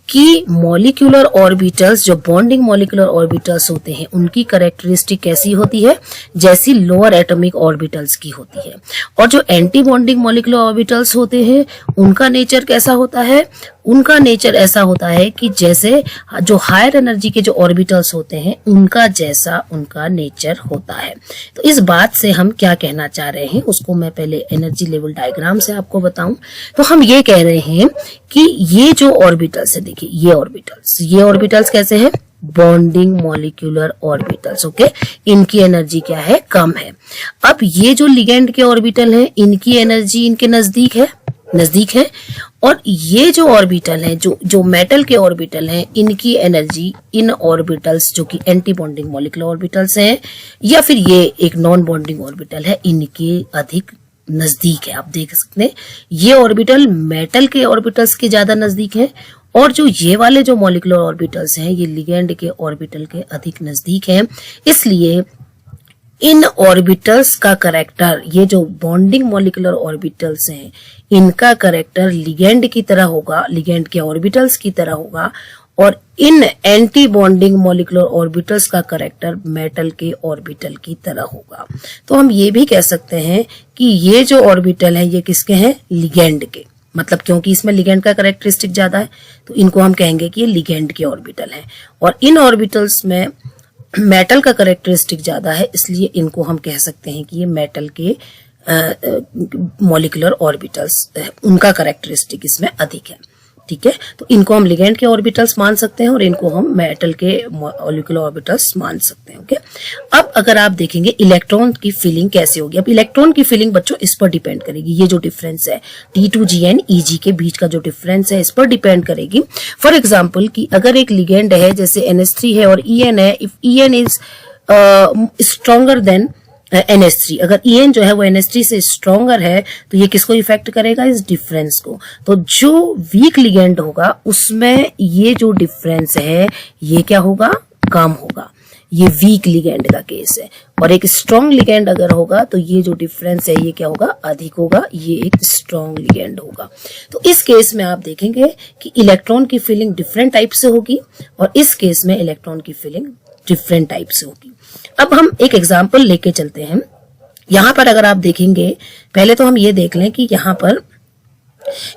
कि मॉलिक्यूलर ऑर्बिटल्स, जो बॉन्डिंग मॉलिक्यूलर ऑर्बिटल्स होते हैं, उनकी कैरेक्टरिस्टिक कैसी होती है, जैसी लोअर एटॉमिक ऑर्बिटल्स की होती है। और जो एंटी बॉन्डिंग मॉलिक्यूलर ऑर्बिटल्स होते हैं, उनका नेचर कैसा होता है, उनका नेचर ऐसा होता है कि जैसे जो हायर एनर्जी के जो ऑर्बिटल्स होते हैं, उनका जैसा उनका नेचर होता है। तो इस बात से हम क्या कहना चाह रहे हैं, उसको मैं पहले एनर्जी लेवल डायग्राम से आपको बताऊं। तो हम ये कह रहे हैं कि ये जो ऑर्बिटल्स है, देखिए ये ऑर्बिटल्स कैसे हैं, बॉन्डिंग मॉलिक्यूलर ऑर्बिटल्स। ओके, इनकी एनर्जी क्या है, कम है। अब ये जो लिगेंड के ऑर्बिटल हैं, इनकी एनर्जी इनके नजदीक है, और ये जो ऑर्बिटल हैं, जो मेटल के ऑर्बिटल हैं, इनकी एनर्जी इन ऑर्बिटल्स जो कि एंटी बॉन्डिंग मॉलिक्यूलर ऑर्बिटल्स हैं, या फिर ये एक नॉन बॉन्डिंग ऑर्बिटल है, इनके अधिक नजदीक है। आप देख सकते हैं ये ऑर्बिटल मेटल के ऑर्बिटल्स के ज्यादा नजदीक है, और जो ये वाले जो मॉलिक्यूलर ऑर्बिटल्स हैं, ये लिगेंड के ऑर्बिटल के अधिक नजदीक हैं। इसलिए इन ऑर्बिटल्स का करेक्टर, ये जो बॉन्डिंग मॉलिक्यूलर ऑर्बिटल्स हैं, इनका करेक्टर लिगेंड की तरह होगा, लिगेंड के ऑर्बिटल्स की तरह होगा, और इन एंटी बॉन्डिंग मॉलिक्यूलर ऑर्बिटल्स का करेक्टर मेटल के ऑर्बिटल की तरह होगा। तो हम ये भी कह सकते हैं कि ये जो ऑर्बिटल है, ये किसके हैं, लिगेंड के। मतलब क्योंकि इसमें लिगेंड का कैरेक्टरिस्टिक ज्यादा है, तो इनको हम कहेंगे कि ये लिगेंड के ऑर्बिटल हैं। और इन ऑर्बिटल्स में मेटल का कैरेक्टरिस्टिक ज्यादा है, इसलिए इनको हम कह सकते हैं कि ये मेटल के मॉलिक्यूलर ऑर्बिटल्स, उनका कैरेक्टरिस्टिक इसमें अधिक है। ठीक है, तो इनको हम लिगेंड के ऑर्बिटल्स मान सकते हैं, और इनको हम मेटल के मॉलिक्यूलर ऑर्बिटल्स मान सकते हैं। ओके, अब अगर आप देखेंगे इलेक्ट्रॉन की फीलिंग कैसे होगी। अब इलेक्ट्रॉन की फीलिंग बच्चों इस पर डिपेंड करेगी, ये जो डिफरेंस है T2G एंड EG के बीच का जो डिफरेंस है, इस पर डिपेंड करेगी। फॉर एग्जाम्पल कि अगर एक लिगेंड है, जैसे NH3 है और EN है, if EN is stronger than NH3, अगर EN जो है वो NH3 से स्ट्रॉन्गर है, तो ये किसको इफेक्ट करेगा, इस डिफरेंस को। तो जो वीक लिगेंड होगा उसमें ये जो डिफरेंस है, ये क्या होगा, कम होगा। ये वीक लिगेंड का केस है। और एक स्ट्रॉन्ग लिगेंड अगर होगा तो ये जो डिफरेंस है ये क्या होगा, अधिक होगा, ये एक स्ट्रॉन्ग लिगेंड होगा। तो इस केस में आप देखेंगे कि इलेक्ट्रॉन की फीलिंग डिफरेंट टाइप से होगी, और इस केस में इलेक्ट्रॉन की फीलिंग डिफरेंट टाइप से होगी। अब हम एक एग्जाम्पल लेके चलते हैं। यहां पर अगर आप देखेंगे, पहले तो हम ये देख लें कि यहां पर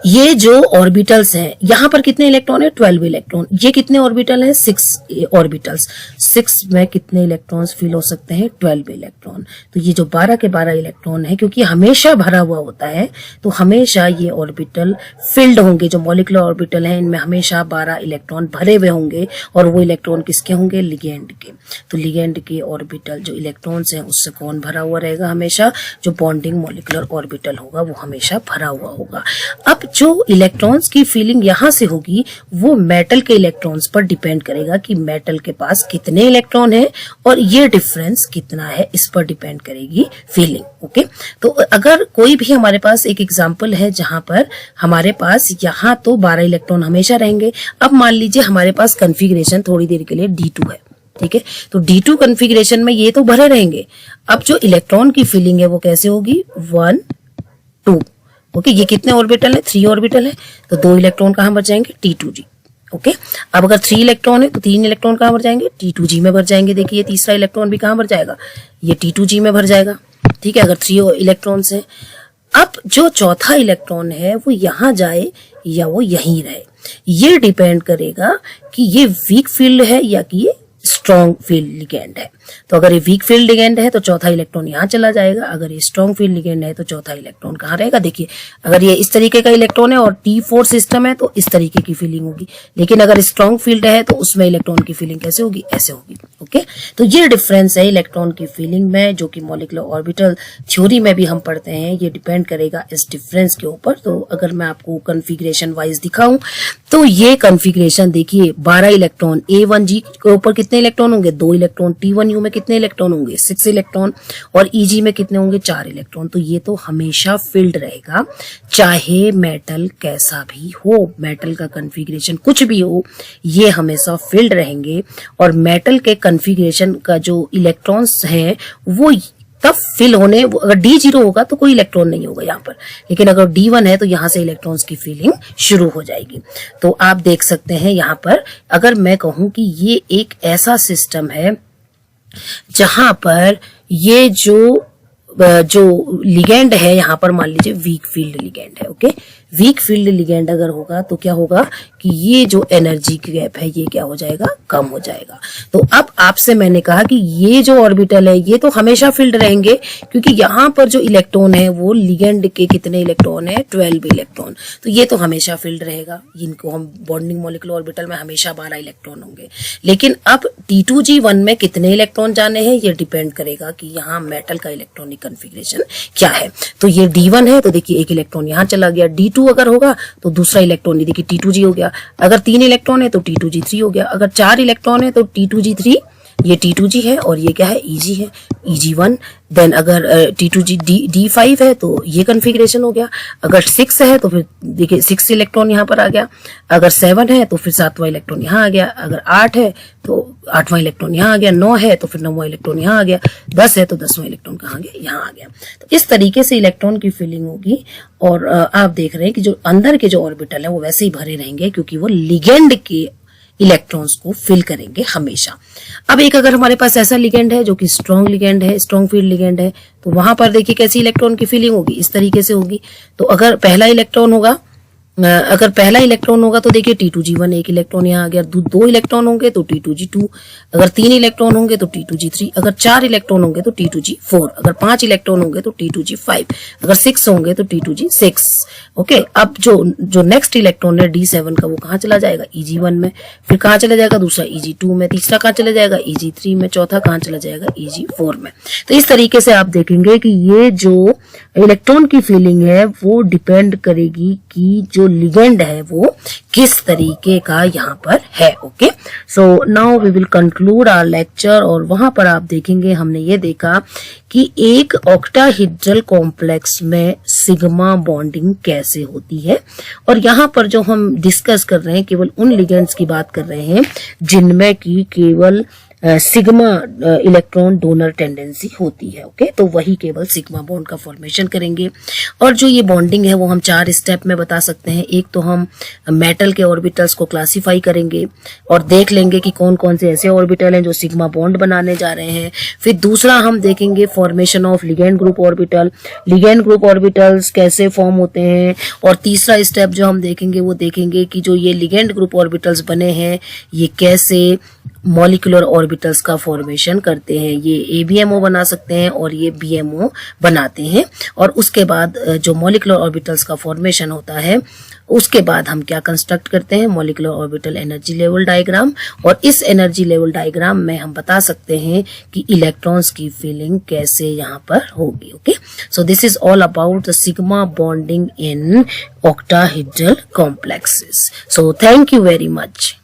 ये जो ऑर्बिटल्स हैं, यहां पर कितने इलेक्ट्रॉन है, 12 इलेक्ट्रॉन। ये कितने ऑर्बिटल है, 6 ऑर्बिटल्स। 6 में कितने इलेक्ट्रॉन्स फील हो सकते हैं, 12 इलेक्ट्रॉन। तो ये जो 12 के 12 इलेक्ट्रॉन है, क्योंकि हमेशा भरा हुआ होता है, तो हमेशा ये ऑर्बिटल फिल्ड होंगे। जो मॉलिक्यूलर ऑर्बिटल है, इनमें हमेशा 12 इलेक्ट्रॉन भरे हुए होंगे, और वो इलेक्ट्रॉन किसके होंगे, लिगेंड के। तो लिगेंड के ऑर्बिटल जो इलेक्ट्रॉन्स हैं, उससे कौन भरा हुआ रहेगा, हमेशा जो बॉन्डिंग मॉलिक्यूलर ऑर्बिटल होगा वो हमेशा भरा हुआ होगा। अब जो इलेक्ट्रॉन्स की फीलिंग यहां से होगी, वो मेटल के इलेक्ट्रॉन्स पर डिपेंड करेगा कि मेटल के पास कितने इलेक्ट्रॉन है और ये डिफरेंस कितना है, इस पर डिपेंड करेगी फीलिंग। ओके, तो अगर कोई भी हमारे पास एक एग्जांपल है जहां पर हमारे पास यहां तो 12 इलेक्ट्रॉन हमेशा रहेंगे। अब मान लीजिए हमारे पास कॉन्फ़िगरेशन थोड़ी देर के लिए D2 है, ठीक है, तो D2 कॉन्फ़िगरेशन में ये तो भरे रहेंगे। अब जो इलेक्ट्रॉन की फीलिंग है वो कैसे होगी, 1 2। ओके, ये कितने ऑर्बिटल है, 3 ऑर्बिटल है, तो 2 इलेक्ट्रॉन कहां भर जाएंगे, T2G। ओके, अब अगर 3 इलेक्ट्रॉन है तो 3 इलेक्ट्रॉन कहां भर जाएंगे, T2G में भर जाएंगे। देखिए तीसरा इलेक्ट्रॉन भी कहां भर जाएगा, ये T2G में भर जाएगा। ठीक है, अगर 3 इलेक्ट्रॉन्स है। अब जो चौथा इलेक्ट्रॉन है वो यहां जाए या वो यहीं रहे, ये डिपेंड करेगा कि ये वीक फील्ड है या कि ये स्ट्रॉन्ग फील्ड लिगेंड है। तो अगर ये वीक फील्ड लिगेंड है तो चौथा इलेक्ट्रॉन यहाँ चला जाएगा, अगर ये स्ट्रॉन्ग फील्ड लिगेंड है तो चौथा इलेक्ट्रॉन कहाँ रहेगा। देखिए अगर ये इस तरीके का इलेक्ट्रॉन है और T4 सिस्टम है तो इस तरीके की फीलिंग होगी, लेकिन अगर स्ट्रॉन्ग फील्ड है तो उसमें इलेक्ट्रॉन की फीलिंग कैसे होगी, ऐसे होगी। ओके, तो ये डिफरेंस है इलेक्ट्रॉन की फीलिंग में, जो कि मॉलिक्यूलर ऑर्बिटल थ्योरी में भी हम पढ़ते हैं। ये डिपेंड करेगा इस डिफरेंस के ऊपर। तो अगर मैं आपको कॉन्फ़िगरेशन वाइज दिखाऊं तो ये कॉन्फ़िगरेशन देखिए, 12 इलेक्ट्रॉन A1G के ऊपर कितने इलेक्ट्रॉन होंगे, 2 इलेक्ट्रॉन, T1 NU में कितने इलेक्ट्रॉन होंगे, 6 इलेक्ट्रॉन, और EG में कितने होंगे, 4 इलेक्ट्रॉन। तो ये तो हमेशा फिल्ड रहेगा, चाहे मेटल कैसा भी हो, मेटल का कन्फिग्रेशन कुछ भी हो, ये हमेशा फिल्ड रहेंगे। और मेटल के कन्फिग्रेशन का जो इलेक्ट्रॉन्स हैं वो तब फिल होने, अगर D0 होगा तो कोई इलेक्ट्रॉन नहीं होगा यहाँ पर, लेकिन अगर D1 है तो यहाँ से इलेक्ट्रॉन्स की फिलिंग शुरू हो जाएगी। तो आप देख सकते हैं यहाँ पर, अगर मैं कहूँ कि ये एक ऐसा सिस्टम है जहां पर ये जो लिगेंड है, यहाँ पर मान लीजिए वीक फील्ड लिगेंड है, ओके। वीक फील्ड लिगेंड अगर होगा तो क्या होगा कि ये जो एनर्जी गैप है ये क्या हो जाएगा, कम हो जाएगा। तो अब आपसे मैंने कहा कि ये जो ऑर्बिटल है ये तो हमेशा फील्ड रहेंगे, क्योंकि यहाँ पर जो इलेक्ट्रॉन है वो लिगेंड के कितने इलेक्ट्रॉन है, 12 इलेक्ट्रॉन। तो ये तो हमेशा फील्ड रहेगा, इनको हम बॉन्डिंग मॉलिक्यूलर ऑर्बिटल में हमेशा 12 इलेक्ट्रॉन होंगे। लेकिन अब T2G1 में कितने इलेक्ट्रॉन जाने हैं ये डिपेंड करेगा कि यहाँ मेटल का इलेक्ट्रॉनिक कन्फिग्रेशन क्या है। तो ये D1 है तो देखिए एक इलेक्ट्रॉन यहाँ चला गया, D2 अगर होगा तो दूसरा इलेक्ट्रॉन, ये देखिए T2G हो गया। अगर 3 इलेक्ट्रॉन है तो T2G3 हो गया। अगर 4 इलेक्ट्रॉन है तो T2G3, ये T2G है और ये क्या है, EG है, EG1। देन अगर T2G D5 है तो ये कन्फिग्रेशन हो गया। अगर 6 है तो फिर देखिए 6 इलेक्ट्रॉन यहाँ पर आ गया। अगर 7 है तो फिर 7वां इलेक्ट्रॉन यहाँ आ गया। अगर 8 है तो 8वां इलेक्ट्रॉन यहाँ आ गया। 9 है तो फिर 9वां इलेक्ट्रॉन यहाँ आ गया। 10 है तो 10वां इलेक्ट्रॉन कहाँ गया, यहाँ आ गया। तो इस तरीके से इलेक्ट्रॉन की फिलिंग होगी। और आप देख रहे हैं कि जो अंदर के जो ऑर्बिटल है वो वैसे ही भरे रहेंगे, क्योंकि वो लिगेंड के इलेक्ट्रॉन्स को फिल करेंगे हमेशा। अब एक अगर हमारे पास ऐसा लिगेंड है जो कि स्ट्रॉन्ग लिगेंड है, स्ट्रॉन्ग फील्ड लिगेंड है, तो वहां पर देखिए कैसी इलेक्ट्रॉन की फिलिंग होगी, इस तरीके से होगी। तो अगर पहला इलेक्ट्रॉन होगा, तो देखिए T2G1 एक इलेक्ट्रॉन यहाँ आ गया। 2 इलेक्ट्रॉन होंगे तो T2G2। अगर 3 इलेक्ट्रॉन होंगे तो T2G3। अगर 4 इलेक्ट्रॉन होंगे तो T2G4। अगर 5 इलेक्ट्रॉन होंगे तो T2G5। अगर 6 होंगे तो T2G6। ओके। अब जो नेक्स्ट इलेक्ट्रॉन है D7 का, वो कहाँ चला जाएगा, EG1 में। फिर कहाँ चला जाएगा, दूसरा EG2 में। तीसरा कहाँ चला जाएगा, EG3 में। चौथा कहाँ चला जाएगा, EG4 में। तो इस तरीके से आप देखेंगे कि ये जो इलेक्ट्रॉन की फीलिंग है वो डिपेंड करेगी कि जो लिगेंड है वो किस तरीके का यहाँ पर है। Okay, so now we will conclude our lecture. और वहां पर आप देखेंगे, हमने ये देखा कि एक ऑक्टाहेड्रल कॉम्प्लेक्स में सिग्मा बॉन्डिंग कैसे होती है। और यहाँ पर जो हम डिस्कस कर रहे हैं केवल उन लिगेंड्स की बात कर रहे हैं जिनमें की केवल सिग्मा इलेक्ट्रॉन डोनर टेंडेंसी होती है। ओके, तो वही केवल सिग्मा बॉन्ड का फॉर्मेशन करेंगे। और जो ये बॉन्डिंग है वो हम 4 स्टेप में बता सकते हैं। एक तो हम मेटल के ऑर्बिटल्स को क्लासिफाई करेंगे और देख लेंगे कि कौन कौन से ऐसे ऑर्बिटल हैं जो सिग्मा बॉन्ड बनाने जा रहे हैं। फिर दूसरा हम देखेंगे formation of ligand group orbital, ligand group orbitals कैसे फॉर्म होते हैं। और तीसरा स्टेप जो हम देखेंगे वो देखेंगे कि जो ये लिगेंड ग्रुप ऑर्बिटल्स बने हैं ये कैसे मॉलिक्यूलर ऑर्बिटल्स का फॉर्मेशन करते हैं। ये ABMO बना सकते हैं और ये BMO बनाते हैं। और उसके बाद जो मॉलिक्यूलर ऑर्बिटल्स का फॉर्मेशन होता है उसके बाद हम क्या कंस्ट्रक्ट करते हैं, molecular orbital energy level diagram. और इस एनर्जी लेवल डायग्राम में हम बता सकते हैं कि इलेक्ट्रॉन्स की फिलिंग कैसे यहाँ पर होगी। Okay, so this is all about the sigma bonding in octahedral complexes. So thank you very much.